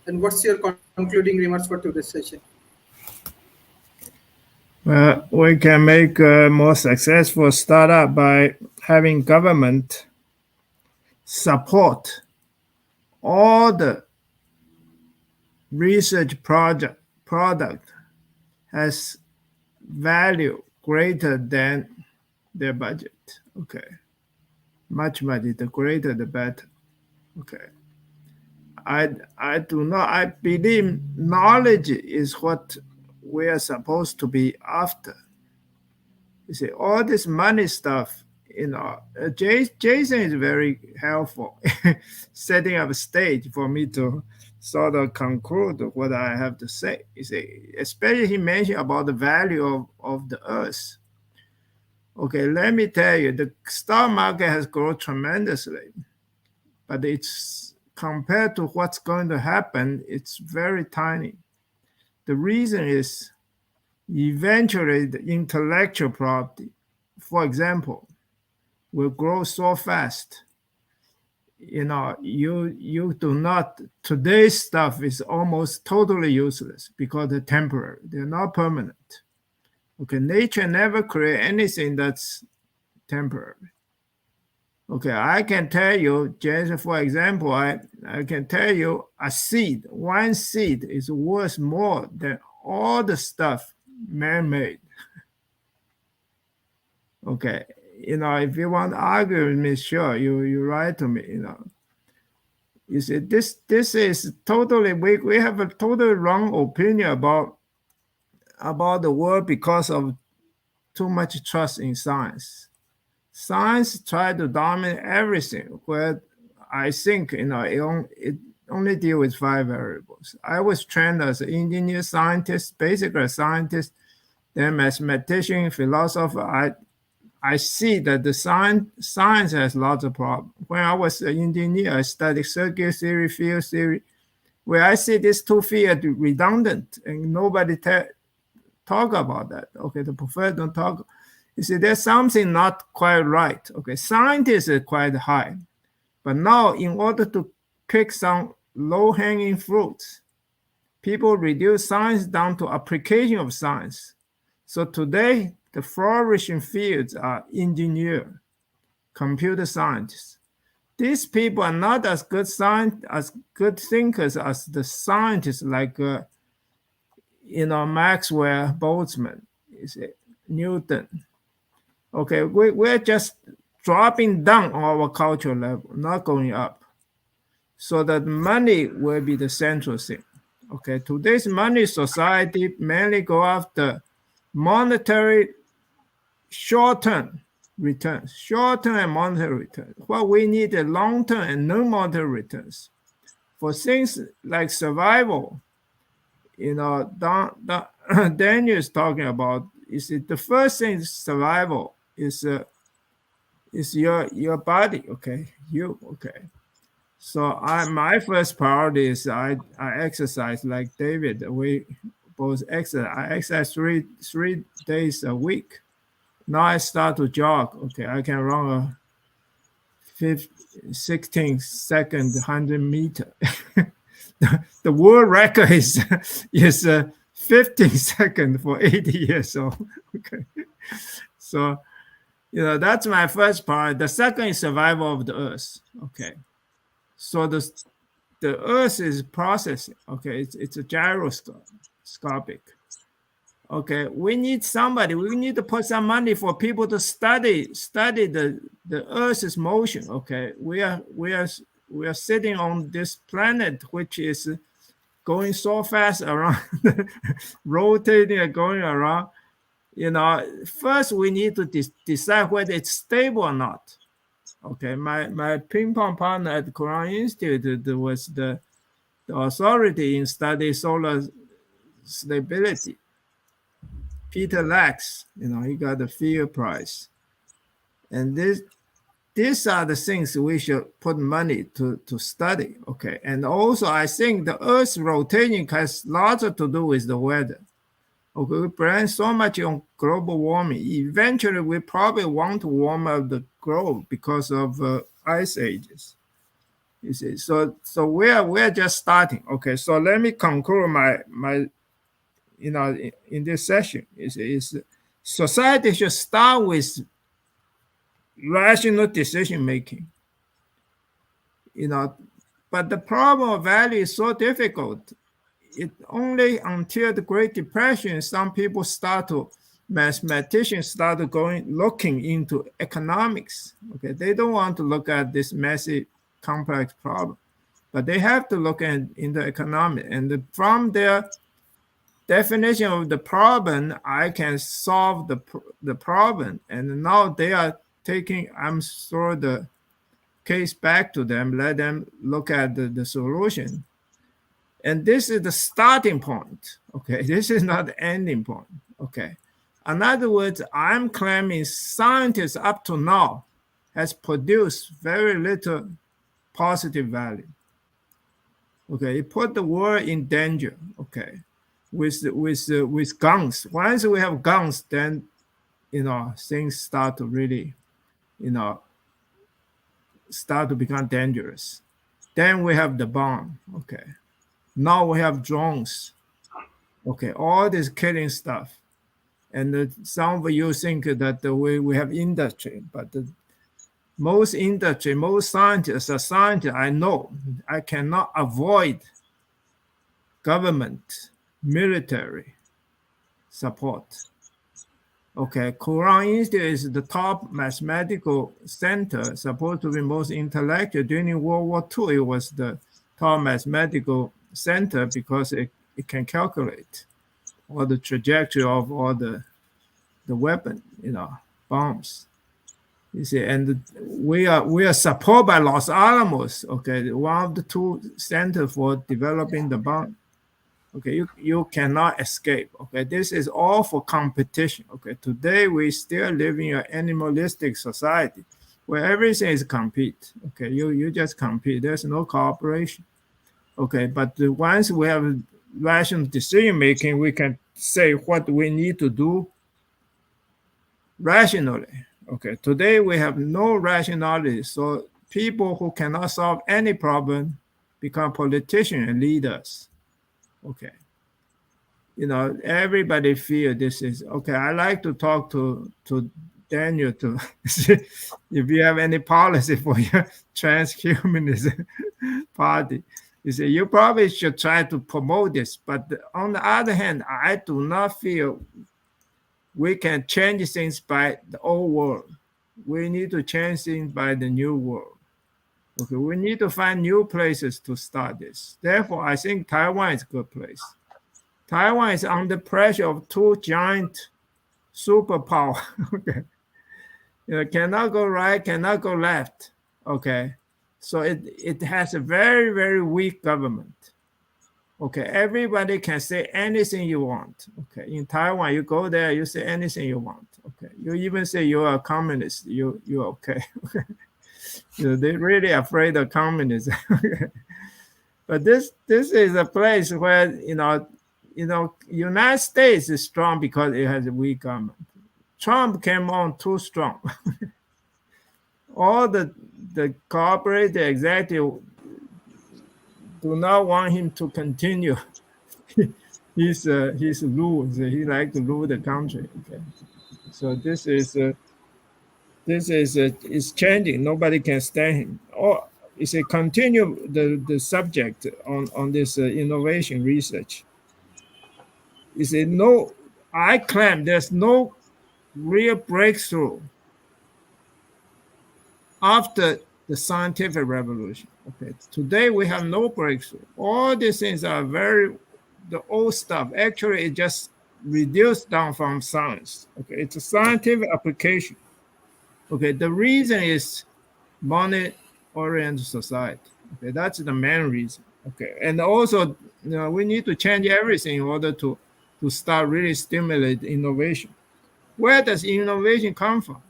and what's your concluding remarks for today's session? We can make a more successful startup by having government support all the research product has value greater than their budget. Okay. Much the greater the better. Okay. I believe knowledge is what we are supposed to be after. You see, all this money stuff, Jason is very helpful setting up a stage for me to sort of conclude what I have to say. You see, especially he mentioned about the value of the earth. Okay, let me tell you, the stock market has grown tremendously, but it's compared to what's going to happen, it's very tiny. The reason is eventually the intellectual property, for example, will grow so fast. You do not, today's stuff is almost totally useless because they're temporary, they're not permanent. Okay, nature never create anything that's temporary. Okay, I can tell you, Jason, for example, I can tell you one seed is worth more than all the stuff man-made. Okay, if you want to argue with me, sure, you write to me, You see, this is totally, we have a totally wrong opinion about the world because of too much trust in science. Science tries to dominate everything, where I think, it only deals with 5 variables. I was trained as an engineer, scientist, basically a scientist, then mathematician, philosopher. I see that the science has lots of problems. When I was an engineer, I studied circuit theory, field theory, where I see these two fields redundant, and nobody talk about that. Okay, the professor don't talk. You see, there's something not quite right. Okay, scientists are quite high, but now in order to pick some low-hanging fruits, People reduce science down to application of science. So today, the flourishing fields are engineer, computer scientists. These people are not as good thinkers as the scientists like Maxwell, Boltzmann, Newton. Okay, we're just dropping down our cultural level, not going up. So that money will be the central thing. Okay, today's money society mainly go after monetary short-term returns, short-term and monetary returns. What we need is long-term and non-monetary returns. For things like survival, Daniel is talking about, is it the first thing is survival is your body, okay, okay. So my first priority is I exercise like David. We both exercise. I exercise three days a week. Now I start to jog. Okay, I can run a 16-second 100-meter. The world record is 15 seconds for 80 years old. Okay, so that's my first part. The second is survival of the earth. Okay, so the earth is processing. Okay, it's a gyroscopic. Okay, we need somebody. We need to put some money for people to study the Earth's motion. Okay, we are sitting on this planet which is going so fast around, rotating and going around. First we need to decide whether it's stable or not. Okay, my ping pong partner at the Quran Institute was the authority in study solar stability. Peter Lax, he got the Field Prize. And these are the things we should put money to study, okay? And also, I think the Earth's rotation has lots to do with the weather. Okay, we blame so much on global warming. Eventually, we probably want to warm up the globe because of ice ages. You see, so we're just starting. Okay, so let me conclude my in this session is society should start with rational decision making. But the problem of value is so difficult. It only until the Great Depression, mathematicians started looking into economics. Okay, they don't want to look at this massive, complex problem, but they have to look into economics. And from their definition of the problem, I can solve the problem. And now they are taking, I'm sure, the case back to them, let them look at the solution. And this is the starting point. Okay, this is not the ending point. Okay. In other words, I'm claiming scientists up to now has produced very little positive value. Okay, it put the world in danger. Okay. With guns. Once we have guns, then things start to really start to become dangerous. Then we have the bomb. Okay, now we have drones. Okay, all this killing stuff. And some of you think that we have industry, but most scientists I know, I cannot avoid government, military support. Okay, Quran Institute is the top mathematical center, supposed to be most intellectual. During World War II, it was the top mathematical center because it can calculate all the trajectory of all the weapon, bombs. You see, and we are supported by Los Alamos. Okay, one of the two centers for developing the bomb. Okay, you cannot escape. Okay, this is all for competition. Okay, today we still live in an animalistic society where everything is compete. Okay, you just compete. There's no cooperation. Okay, but once we have rational decision making, we can say what we need to do rationally. Okay, today we have no rationality, so people who cannot solve any problem become politicians and leaders. Okay. Everybody feel this is okay. I like to talk to Daniel to see if you have any policy for your transhumanism party. You say you probably should try to promote this, but on the other hand, I do not feel we can change things by the old world. We need to change things by the new world. Okay, we need to find new places to start this. Therefore, I think Taiwan is a good place. Taiwan is under pressure of two giant superpower. Okay, cannot go right, cannot go left. Okay, so it has a very, very weak government. Okay, everybody can say anything you want. Okay, in Taiwan, you go there, you say anything you want. Okay, you even say you're a communist, you're okay. They're really afraid of communism. But this is a place where United States is strong because it has a weak government. Trump came on too strong. All the corporate executive do not want him to continue his rules. He like to rule the country. Okay, so this is changing. Nobody can stand him. Or it's a continue the subject on this innovation research. Is a no. I claim there's no real breakthrough after the scientific revolution. Okay, today we have no breakthrough. All these things are the old stuff. Actually, it just reduced down from science. Okay, it's a scientific application. Okay, the reason is money-oriented society. Okay, that's the main reason. Okay, and also we need to change everything in order to start really stimulate innovation. Where does innovation come from?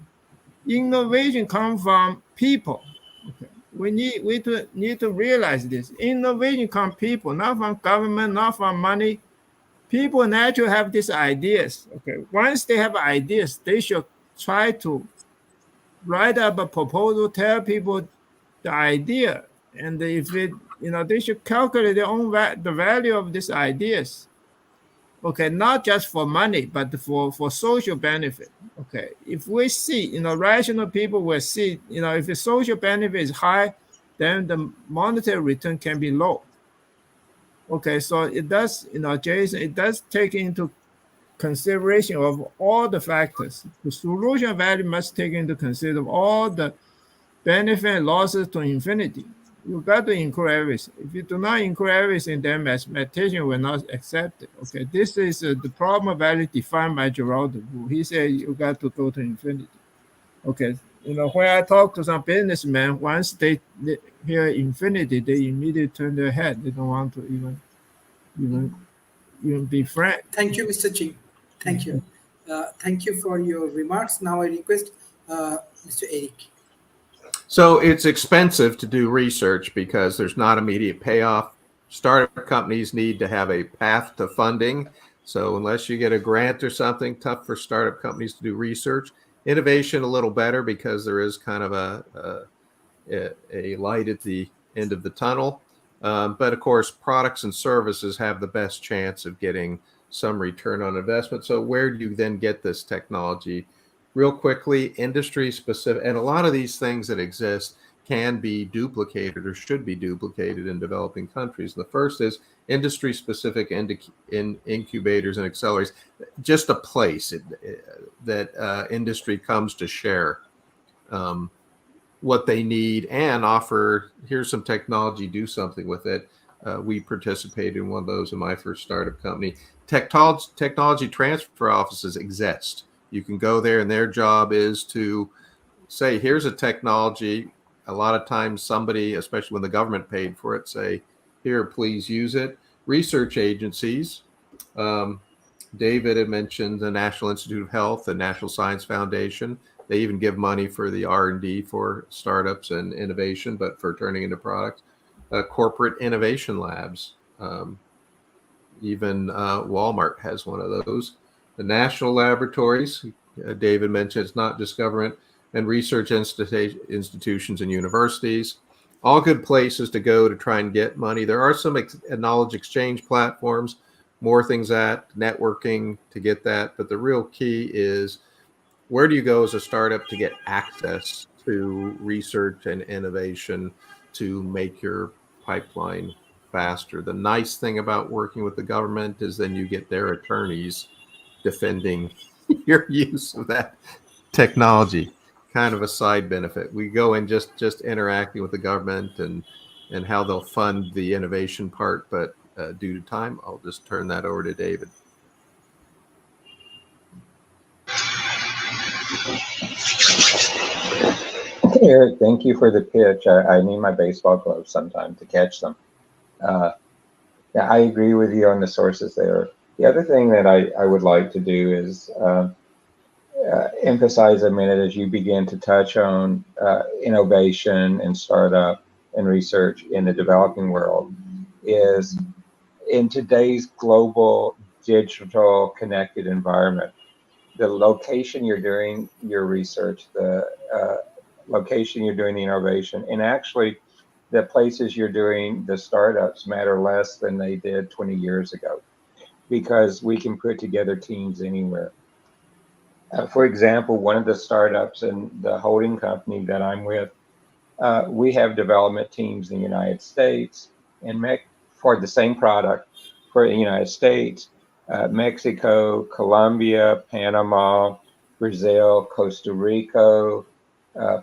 Innovation comes from people. Okay, we need to realize this. Innovation comes from people, not from government, not from money. People naturally have these ideas. Okay, once they have ideas, they should try to write up a proposal, tell people the idea, and if they should calculate their own the value of these ideas. Okay, not just for money, but for social benefit. Okay, if we see, rational people will see, if the social benefit is high, then the monetary return can be low. Okay, so it does, Jason, it does take into consideration of all the factors. The solution value must take into consideration all the benefit and losses to infinity. You've got to include everything. If you do not include everything, then mathematician will not accept it. Okay, this is the problem value defined by Geraldo. He said you got to go to infinity. Okay, when I talk to some businessmen, once they hear infinity, they immediately turn their head. They don't want to even be frank. Thank you, Mr. Ching. Thank you. Thank you for your remarks. Now I request Mr. Eric. So it's expensive to do research because there's not immediate payoff. Startup companies need to have a path to funding. So unless you get a grant or something, tough for startup companies to do research. Innovation a little better because there is kind of a light at the end of the tunnel. But of course, products and services have the best chance of getting some return on investment. So where do you then get this technology? Real quickly, industry specific, and a lot of these things that exist can be duplicated or should be duplicated in developing countries. The first is industry specific in incubators and accelerators, just a place that industry comes to share what they need and offer, here's some technology, do something with it. We participated in one of those in my first startup company. Technology transfer offices exist. You can go there and their job is to say, here's a technology. A lot of times somebody, especially when the government paid for it, say, here, please use it. Research agencies, David had mentioned the National Institute of Health, the National Science Foundation. They even give money for the R&D for startups and innovation, but for turning into products. Corporate innovation labs. Even Walmart has one of those. The national laboratories, David mentioned, it's not just government, and research institutions and universities. all good places to go to try and get money. There are some knowledge exchange platforms, more things at networking to get that. But the real key is, where do you go as a startup to get access to research and innovation to make your pipeline faster? The nice thing about working with the government is then you get their attorneys defending your use of that technology. Kind of a side benefit. We go in just interacting with the government and how they'll fund the innovation part, but due to time, I'll just turn that over to David. Eric, thank you for the pitch. I need my baseball gloves sometime to catch them. Yeah, I agree with you on the sources there. The other thing that I would like to do is emphasize a minute as you begin to touch on innovation and startup and research in the developing world, is in today's global digital connected environment, the location you're doing your research, the location you're doing the innovation, and actually the places you're doing the startups matter less than they did 20 years ago, because we can put together teams anywhere. For example, one of the startups and the holding company that I'm with, we have development teams in the United States and for the same product for the United States, Mexico, Colombia, Panama, Brazil, Costa Rica,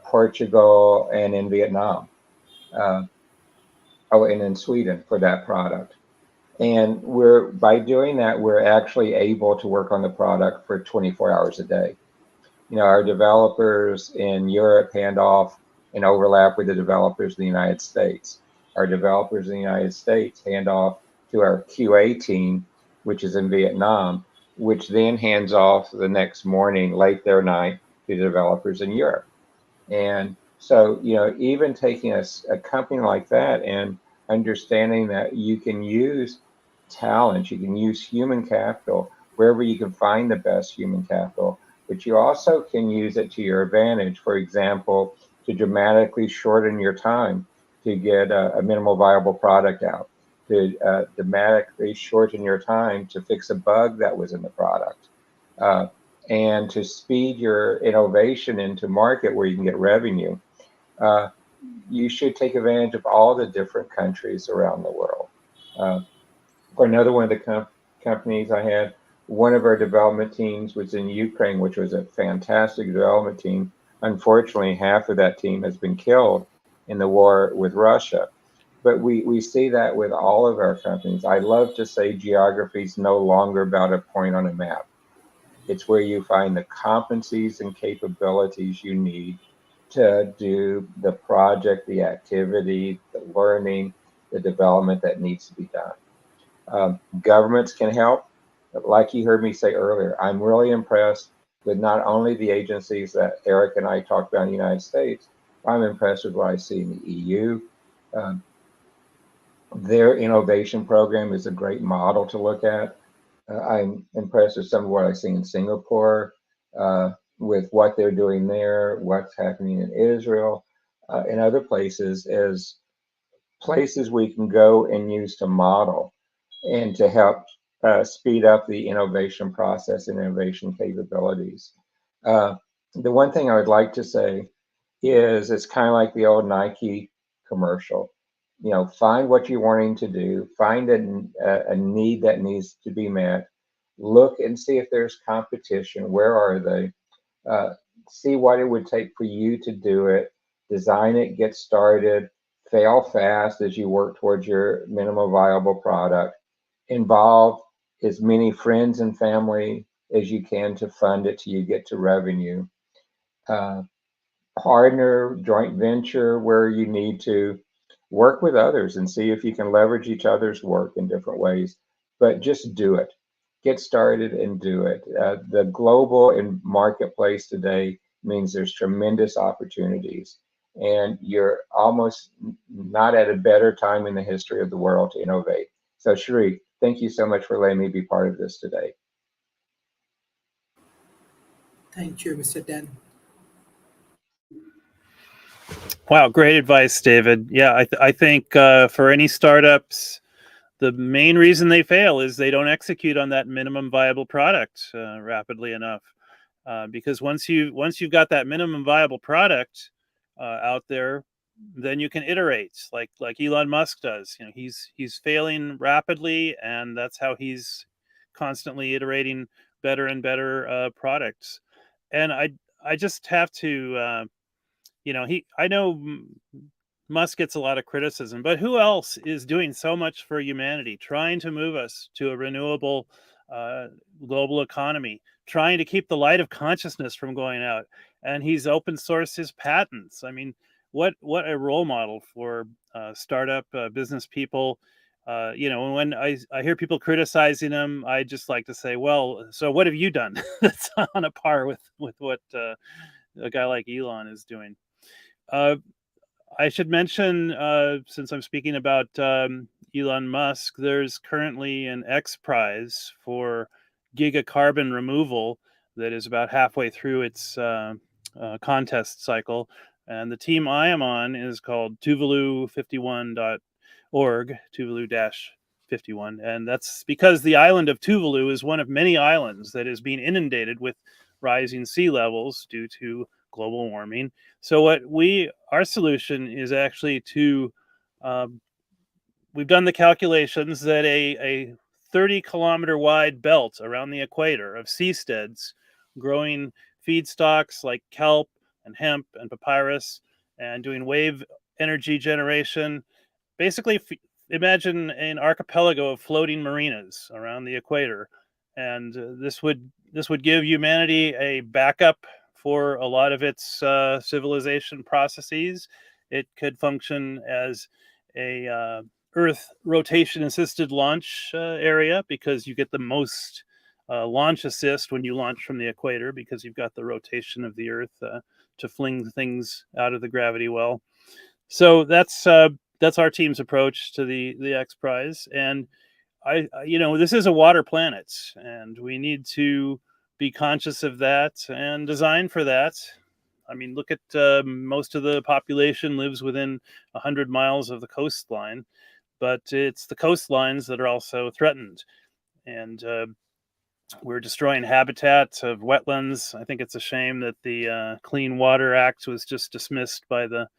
Portugal, and in Vietnam. And in Sweden for that product. And by doing that, we're actually able to work on the product for 24 hours a day. Our developers in Europe hand off and overlap with the developers in the United States. Our developers in the United States hand off to our QA team, which is in Vietnam, which then hands off the next morning, late their night, to the developers in Europe. And so, even taking a company like that and understanding that you can use talent, you can use human capital wherever you can find the best human capital, but you also can use it to your advantage. For example, to dramatically shorten your time to get a minimal viable product out, to dramatically shorten your time to fix a bug that was in the product. And to speed your innovation into market where you can get revenue, you should take advantage of all the different countries around the world. For another one of the companies I had, one of our development teams was in Ukraine, which was a fantastic development team. Unfortunately, half of that team has been killed in the war with Russia. But we see that with all of our companies. I love to say geography is no longer about a point on a map. It's where you find the competencies and capabilities you need to do the project, the activity, the learning, the development that needs to be done. Governments can help. Like you heard me say earlier, I'm really impressed with not only the agencies that Eric and I talked about in the United States, I'm impressed with what I see in the EU. Their innovation program is a great model to look at. I'm impressed with some of what I see in Singapore, with what they're doing there, what's happening in Israel, and other places as places we can go and use to model and to help speed up the innovation process and innovation capabilities. The one thing I would like to say is it's kind of like the old Nike commercial. Find what you're wanting to do, find a need that needs to be met, look and see if there's competition. Where are they? See what it would take for you to do it, design it, get started, fail fast as you work towards your minimum viable product, involve as many friends and family as you can to fund it till you get to revenue. Partner, joint venture where you need to, work with others and see if you can leverage each other's work in different ways, but just do it. Get started and do it. The global and marketplace today means there's tremendous opportunities, and you're almost not at a better time in the history of the world to innovate. So Sharif, thank you so much for letting me be part of this today. Thank you, Mr. Dan. Wow, great advice, David. Yeah, I think for any startups, the main reason they fail is they don't execute on that minimum viable product rapidly enough. Because once you've got that minimum viable product out there, then you can iterate like Elon Musk does. You know, he's failing rapidly, and that's how he's constantly iterating better and better products. And I just have to I know Musk gets a lot of criticism, but who else is doing so much for humanity, trying to move us to a renewable global economy, trying to keep the light of consciousness from going out? And he's open sourced his patents. I mean, what a role model for startup business people. When I hear people criticizing him, I just like to say, well, so what have you done that's on a par with what a guy like Elon is doing? I should mention, since I'm speaking about Elon Musk, there's currently an X Prize for gigacarbon removal that is about halfway through its contest cycle. And the team I am on is called Tuvalu51.org, Tuvalu-51. And that's because the island of Tuvalu is one of many islands that is being inundated with rising sea levels due to global warming. So our solution is actually to, we've done the calculations that a 30-kilometer wide belt around the equator of seasteads growing feedstocks like kelp and hemp and papyrus and doing wave energy generation. Basically, imagine an archipelago of floating marinas around the equator. And this would give humanity a backup for a lot of its civilization processes. It could function as a Earth rotation assisted launch area, because you get the most launch assist when you launch from the equator, because you've got the rotation of the Earth to fling things out of the gravity well. So that's our team's approach to the X Prize. And this is a water planet, and we need to be conscious of that and design for that. I mean, look at most of the population lives within 100 miles of the coastline, but it's the coastlines that are also threatened. And we're destroying habitat of wetlands. I think it's a shame that the Clean Water Act was just dismissed by the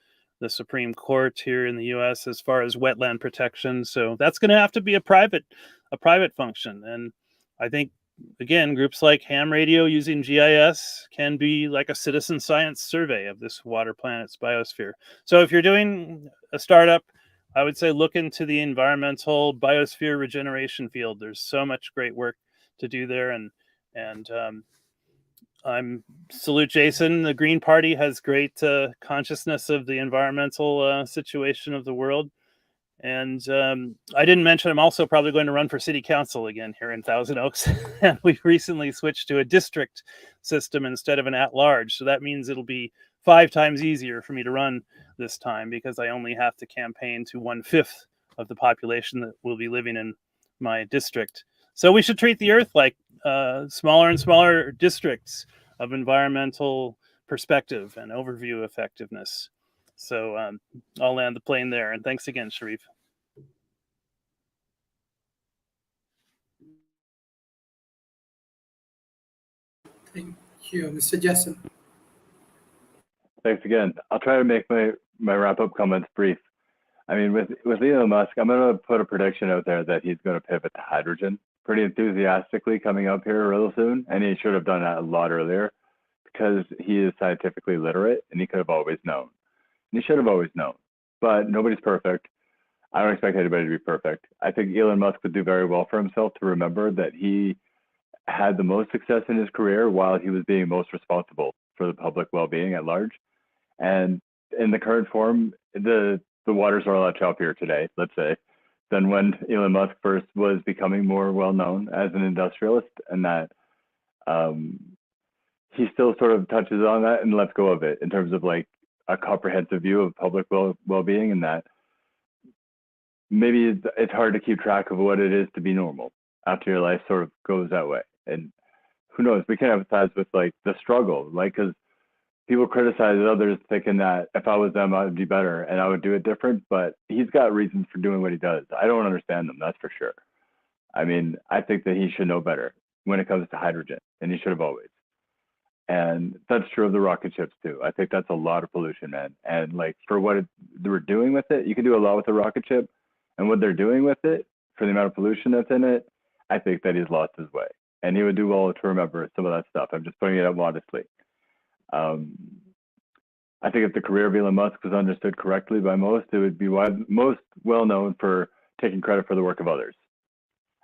Supreme Court here in the U.S. as far as wetland protection. So that's going to have to be a private function. And I think, again, groups like Ham Radio using GIS can be like a citizen science survey of this water planet's biosphere. So if you're doing a startup, I would say look into the environmental biosphere regeneration field. There's so much great work to do there. And I'm salute Jason. The Green Party has great consciousness of the environmental situation of the world. And I didn't mention I'm also probably going to run for city council again here in Thousand Oaks. And we recently switched to a district system instead of an at-large. So that means it'll be 5 times easier for me to run this time, because I only have to campaign to 1/5 of the population that will be living in my district. So we should treat the Earth like smaller and smaller districts of environmental perspective and overview effectiveness. So I'll land the plane there. And thanks again, Sharif. Thank you, Mr. Jason. Thanks again. I'll try to make my wrap-up comments brief. I mean, with Elon Musk, I'm going to put a prediction out there that he's going to pivot to hydrogen pretty enthusiastically coming up here real soon. And he should have done that a lot earlier, because he is scientifically literate and he could have always known. And he should have always known. But nobody's perfect. I don't expect anybody to be perfect. I think Elon Musk would do very well for himself to remember that he had the most success in his career while he was being most responsible for the public well-being at large. And in the current form, the waters are a lot choppier today, let's say, than when Elon Musk first was becoming more well-known as an industrialist, and that he still sort of touches on that and lets go of it in terms of like a comprehensive view of public well-being, and that maybe it's hard to keep track of what it is to be normal after your life sort of goes that way. And who knows, we can empathize with like the struggle, like, because people criticize others thinking that if I was them, I would be better and I would do it different. But he's got reasons for doing what he does. I don't understand them, that's for sure. I mean, I think that he should know better when it comes to hydrogen, and he should have always. And that's true of the rocket ships too. I think that's a lot of pollution, man. And like for what they're doing with it, you can do a lot with a rocket ship, and what they're doing with it for the amount of pollution that's in it, I think that he's lost his way. And he would do well to remember some of that stuff. I'm just putting it out modestly. I think if the career of Elon Musk was understood correctly by most, it would be most well known for taking credit for the work of others.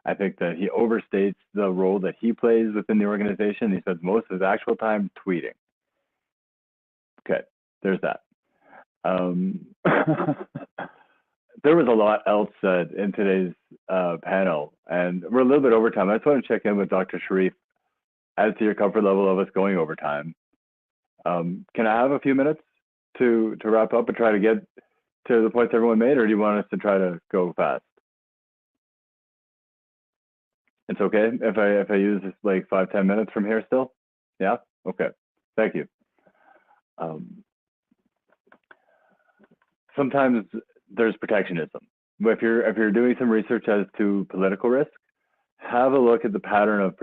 I think that he overstates the role that he plays within the organization. He spends most of his actual time tweeting. Okay, there's that. There was a lot else said in today's panel, and we're a little bit over time. I just want to check in with Dr. Sharif as to your comfort level of us going over time. Can I have a few minutes to wrap up and try to get to the points everyone made, or do you want us to try to go fast? It's okay if I use this like 5-10 minutes from here still? Yeah? Okay. Thank you. Sometimes there's protectionism. If you're doing some research as to political risk, have a look at the pattern of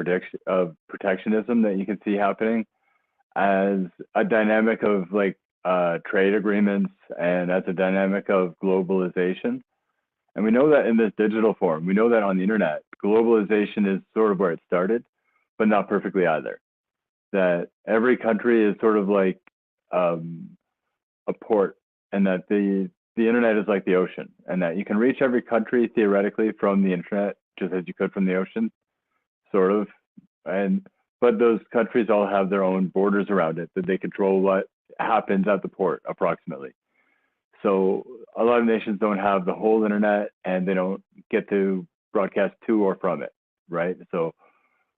protectionism that you can see happening as a dynamic of like trade agreements and as a dynamic of globalization. And we know that in this digital form, we know that on the internet, globalization is sort of where it started, but not perfectly either. That every country is sort of like a port, and that the internet is like the ocean, and that you can reach every country theoretically from the internet, just as you could from the ocean, sort of. But those countries all have their own borders around it, that they control what happens at the port approximately. So a lot of nations don't have the whole internet, and they don't get to broadcast to or from it, right? So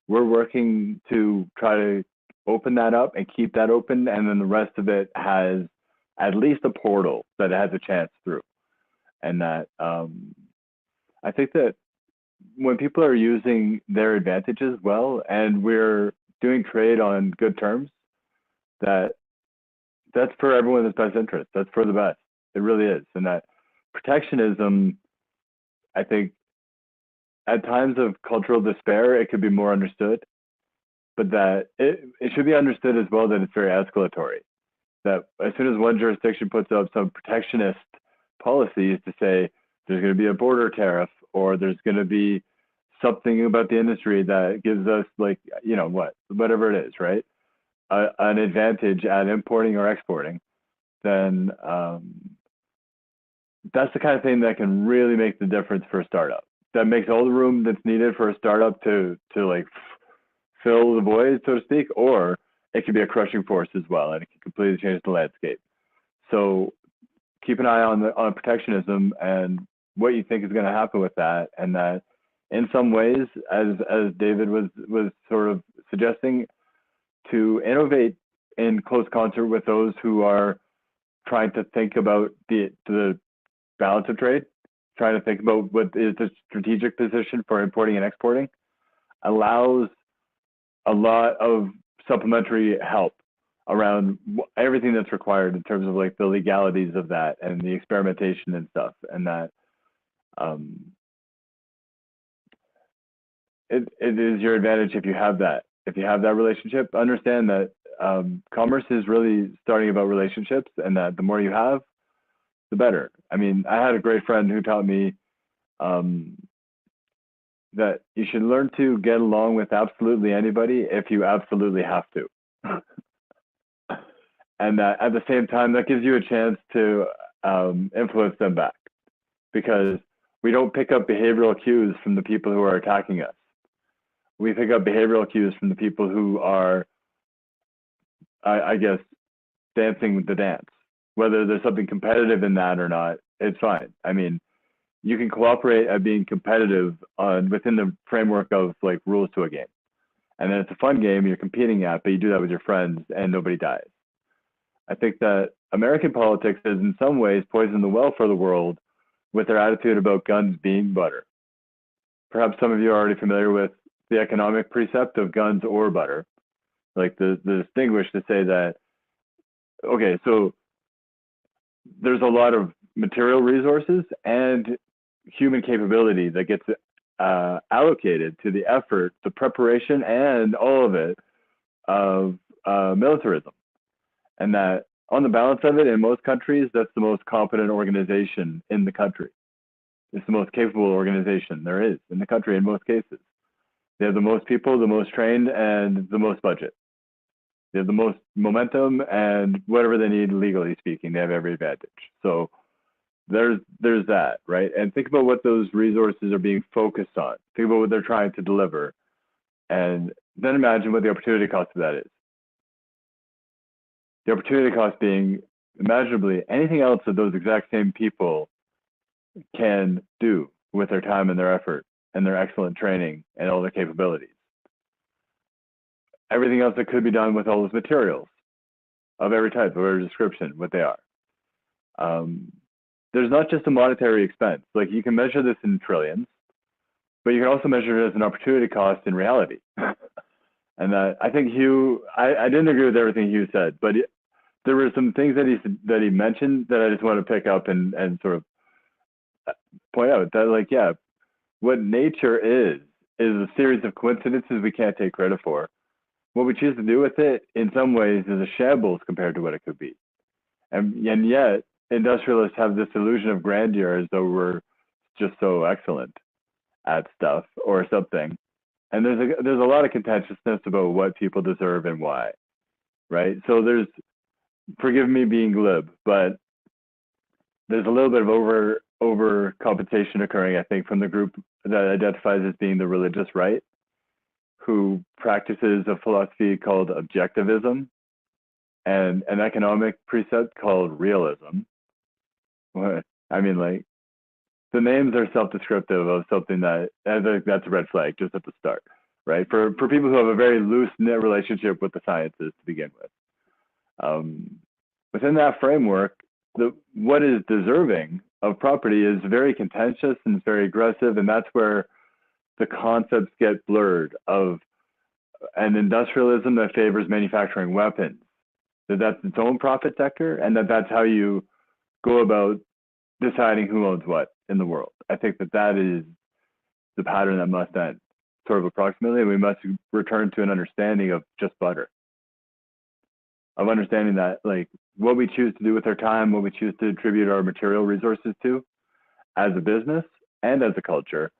we're working to try to open that up and keep that open, and then the rest of it has at least a portal that it has a chance through. And that I think that when people are using their advantages well, and we're doing trade on good terms, that's for everyone's best interest. That's for the best. It really is. And that protectionism, I think, at times of cultural despair, it could be more understood, but that it should be understood as well that it's very escalatory. That as soon as one jurisdiction puts up some protectionist policies to say there's going to be a border tariff, or there's going to be something about the industry that gives us, like, you know, whatever it is, right? An advantage at importing or exporting, then that's the kind of thing that can really make the difference for a startup. That makes all the room that's needed for a startup to like fill the void, so to speak, or it can be a crushing force as well, and it can completely change the landscape. So keep an eye on protectionism and what you think is going to happen with that, and that in some ways, as David was sort of suggesting, to innovate in close concert with those who are trying to think about the balance of trade, trying to think about what is the strategic position for importing and exporting, allows a lot of supplementary help around everything that's required in terms of like the legalities of that and the experimentation and stuff. And that it is your advantage if you have that. If you have that relationship, understand that commerce is really starting about relationships, and that the more you have, the better. I mean, I had a great friend who taught me that you should learn to get along with absolutely anybody if you absolutely have to. And that at the same time, that gives you a chance to influence them back, because we don't pick up behavioral cues from the people who are attacking us. We pick up behavioral cues from the people who are, I guess, dancing with the dance. Whether there's something competitive in that or not, it's fine. I mean, you can cooperate at being competitive within the framework of like rules to a game. And then it's a fun game you're competing at, but you do that with your friends and nobody dies. I think that American politics has in some ways poisoned the well for the world with their attitude about guns being butter. Perhaps some of you are already familiar with the economic precept of guns or butter, like the distinguish to say that okay, so there's a lot of material resources and human capability that gets allocated to the effort, the preparation, and all of it of militarism. And that on the balance of it, in most countries, that's the most competent organization in the country. It's the most capable organization there is in the country in most cases. They have the most people, the most trained, and the most budget. They have the most momentum, and whatever they need legally speaking, they have every advantage. So there's that, right? And think about what those resources are being focused on. Think about what they're trying to deliver. And then imagine what the opportunity cost of that is. The opportunity cost being imaginably anything else that those exact same people can do with their time and their effort and their excellent training and all their capabilities. Everything else that could be done with all those materials of every type, of every description, what they are. There's not just a monetary expense. Like, you can measure this in trillions, but you can also measure it as an opportunity cost in reality. And that, I think Hugh, I didn't agree with everything Hugh said, but there were some things that he mentioned that I just want to pick up and sort of point out that, like, yeah, what nature is a series of coincidences we can't take credit for. What we choose to do with it, in some ways, is a shambles compared to what it could be. And yet, industrialists have this illusion of grandeur as though we're just so excellent at stuff or something. And there's a lot of contentiousness about what people deserve and why, right? So there's, forgive me being glib, but there's a little bit of over compensation occurring, I think, from the group that identifies as being the religious right, who practices a philosophy called objectivism and an economic precept called realism. I mean, like, the names are self-descriptive of something that's a red flag just at the start, right? For people who have a very loose-knit relationship with the sciences to begin with. Within that framework, what is deserving of property is very contentious and very aggressive, and that's where the concepts get blurred of an industrialism that favors manufacturing weapons, that's its own profit sector, and that's how you go about deciding who owns what in the world. I think that is the pattern that must end, sort of approximately, and we must return to an understanding of just butter, of understanding that, like, what we choose to do with our time, what we choose to attribute our material resources to as a business and as a culture,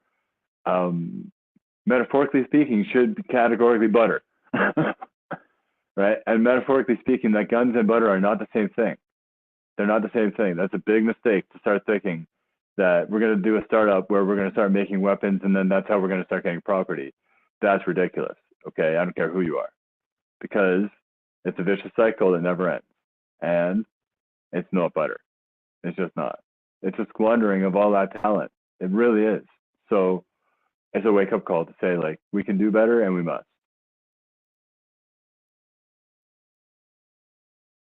metaphorically speaking, should be categorically butter, right? And metaphorically speaking, that guns and butter are not the same thing. They're not the same thing. That's a big mistake to start thinking that we're going to do a startup where we're going to start making weapons and then that's how we're going to start getting property. That's ridiculous. Okay, I don't care who you are, because it's a vicious cycle that never ends, and it's not butter. It's just not. It's a squandering of all that talent. It really is. So it's a wake-up call to say, like, we can do better and we must.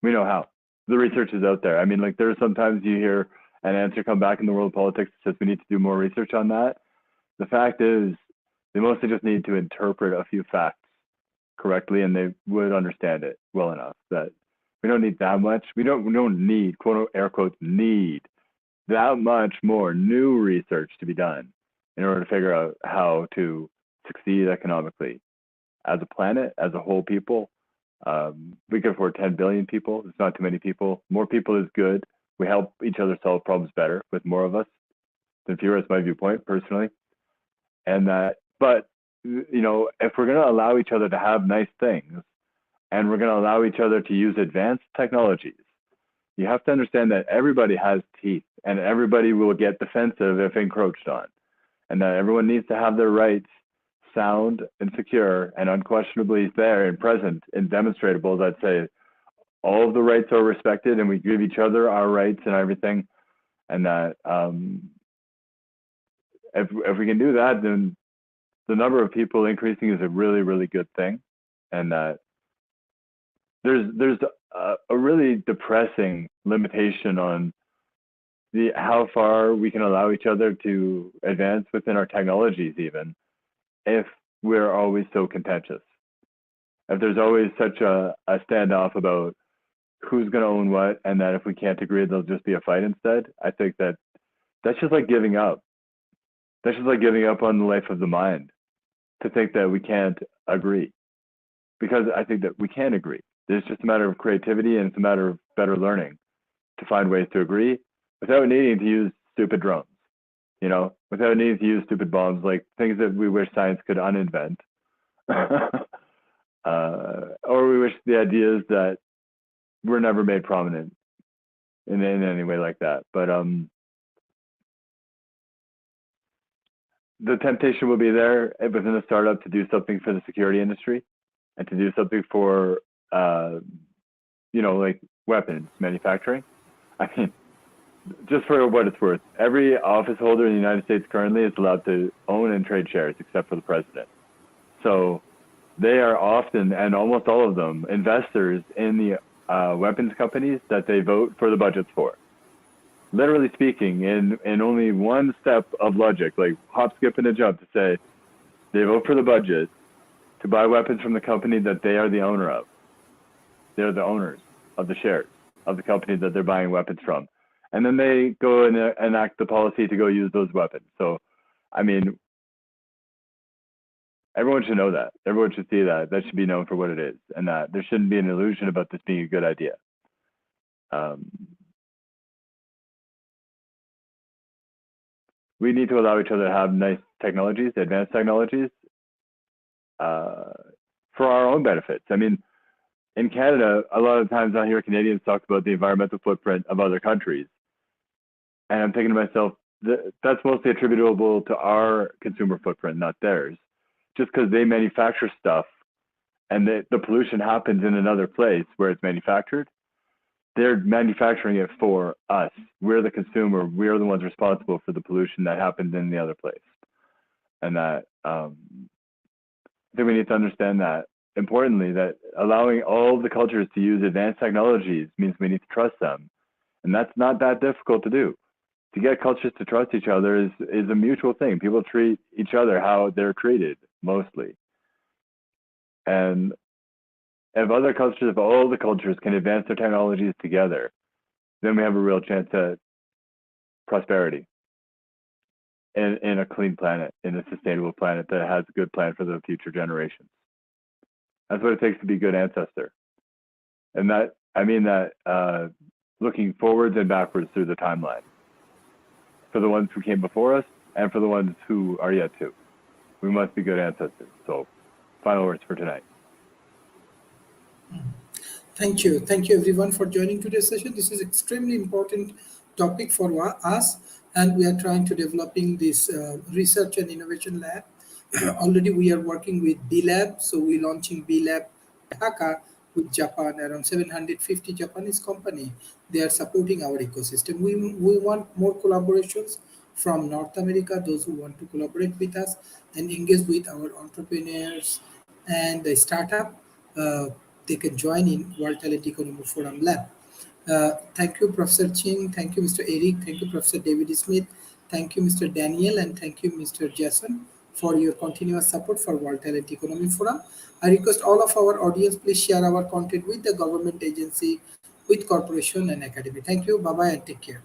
We know how. The research is out there. I mean, like, there's sometimes you hear an answer come back in the world of politics that says we need to do more research on that. The fact is, they mostly just need to interpret a few facts correctly, and they would understand it well enough that we don't need that much. We don't need, quote, air quotes, need that much more new research to be done in order to figure out how to succeed economically as a planet, as a whole people. We can afford 10 billion people. It's not too many people. More people is good. We help each other solve problems better with more of us than fewer. Is my viewpoint personally. And but you know, if we're going to allow each other to have nice things, and we're going to allow each other to use advanced technologies, you have to understand that everybody has teeth, and everybody will get defensive if encroached on, and that everyone needs to have their rights sound and secure and unquestionably there and present and demonstrable, that say all of the rights are respected and we give each other our rights and everything. And that if we can do that, then the number of people increasing is a really, really good thing. And that there's a really depressing limitation on how far we can allow each other to advance within our technologies, even if we're always so contentious. If there's always such a standoff about who's going to own what, and that if we can't agree, there'll just be a fight instead. I think that that's just like giving up. That's just like giving up on the life of the mind, to think that we can't agree. Because I think that we can agree. It's just a matter of creativity, and it's a matter of better learning to find ways to agree without needing to use stupid drones, you know, without needing to use stupid bombs, like things that we wish science could uninvent. Or we wish the ideas that were never made prominent in any way like that. But the temptation will be there within a startup to do something for the security industry, and to do something for, you know, like weapons manufacturing. I mean, just for what it's worth, every office holder in the United States currently is allowed to own and trade shares except for the president. So they are often, and almost all of them, investors in the weapons companies that they vote for the budgets for. Literally speaking, in only one step of logic, like hop, skip, and a jump, to say they vote for the budget to buy weapons from the company that they are the owner of. They're the owners of the shares of the company that they're buying weapons from. And then they go and enact the policy to go use those weapons. So, I mean, everyone should know that. Everyone should see that. That should be known for what it is, and that there shouldn't be an illusion about this being a good idea. We need to allow each other to have nice technologies, advanced technologies, for our own benefits. I mean, in Canada, a lot of times I hear Canadians talk about the environmental footprint of other countries. And I'm thinking to myself, that's mostly attributable to our consumer footprint, not theirs. Just because they manufacture stuff and the pollution happens in another place where it's manufactured, they're manufacturing it for us. We're the consumer. We're the ones responsible for the pollution that happens in the other place. And that, I think we need to understand that, importantly, that allowing all the cultures to use advanced technologies means we need to trust them. And that's not that difficult to do. To get cultures to trust each other is a mutual thing. People treat each other how they're treated, mostly. And if other cultures, if all the cultures can advance their technologies together, then we have a real chance at prosperity in a clean planet, in a sustainable planet that has a good plan for the future generations. That's what it takes to be a good ancestor. And that, I mean that looking forwards and backwards through the timeline, for the ones who came before us and for the ones who are yet to. We must be good ancestors. So, final words for tonight. Thank you. Thank you everyone for joining today's session. This is extremely important topic for us, and we are trying to developing this research and innovation lab. Already we are working with B Lab, so we're launching B Lab Dhaka with Japan, around 750 Japanese company. They are supporting our ecosystem. We want more collaborations from North America, those who want to collaborate with us and engage with our entrepreneurs and the startup. They can join in World Talent Economy Forum Lab. Thank you, Professor Ching. Thank you, Mr. Eric. Thank you, Professor David Smith. Thank you, Mr. Daniel. And thank you, Mr. Jason, for your continuous support for World Talent Economy Forum. I request all of our audience, please share our content with the government agency, with corporation and academy. Thank you. Bye-bye and take care.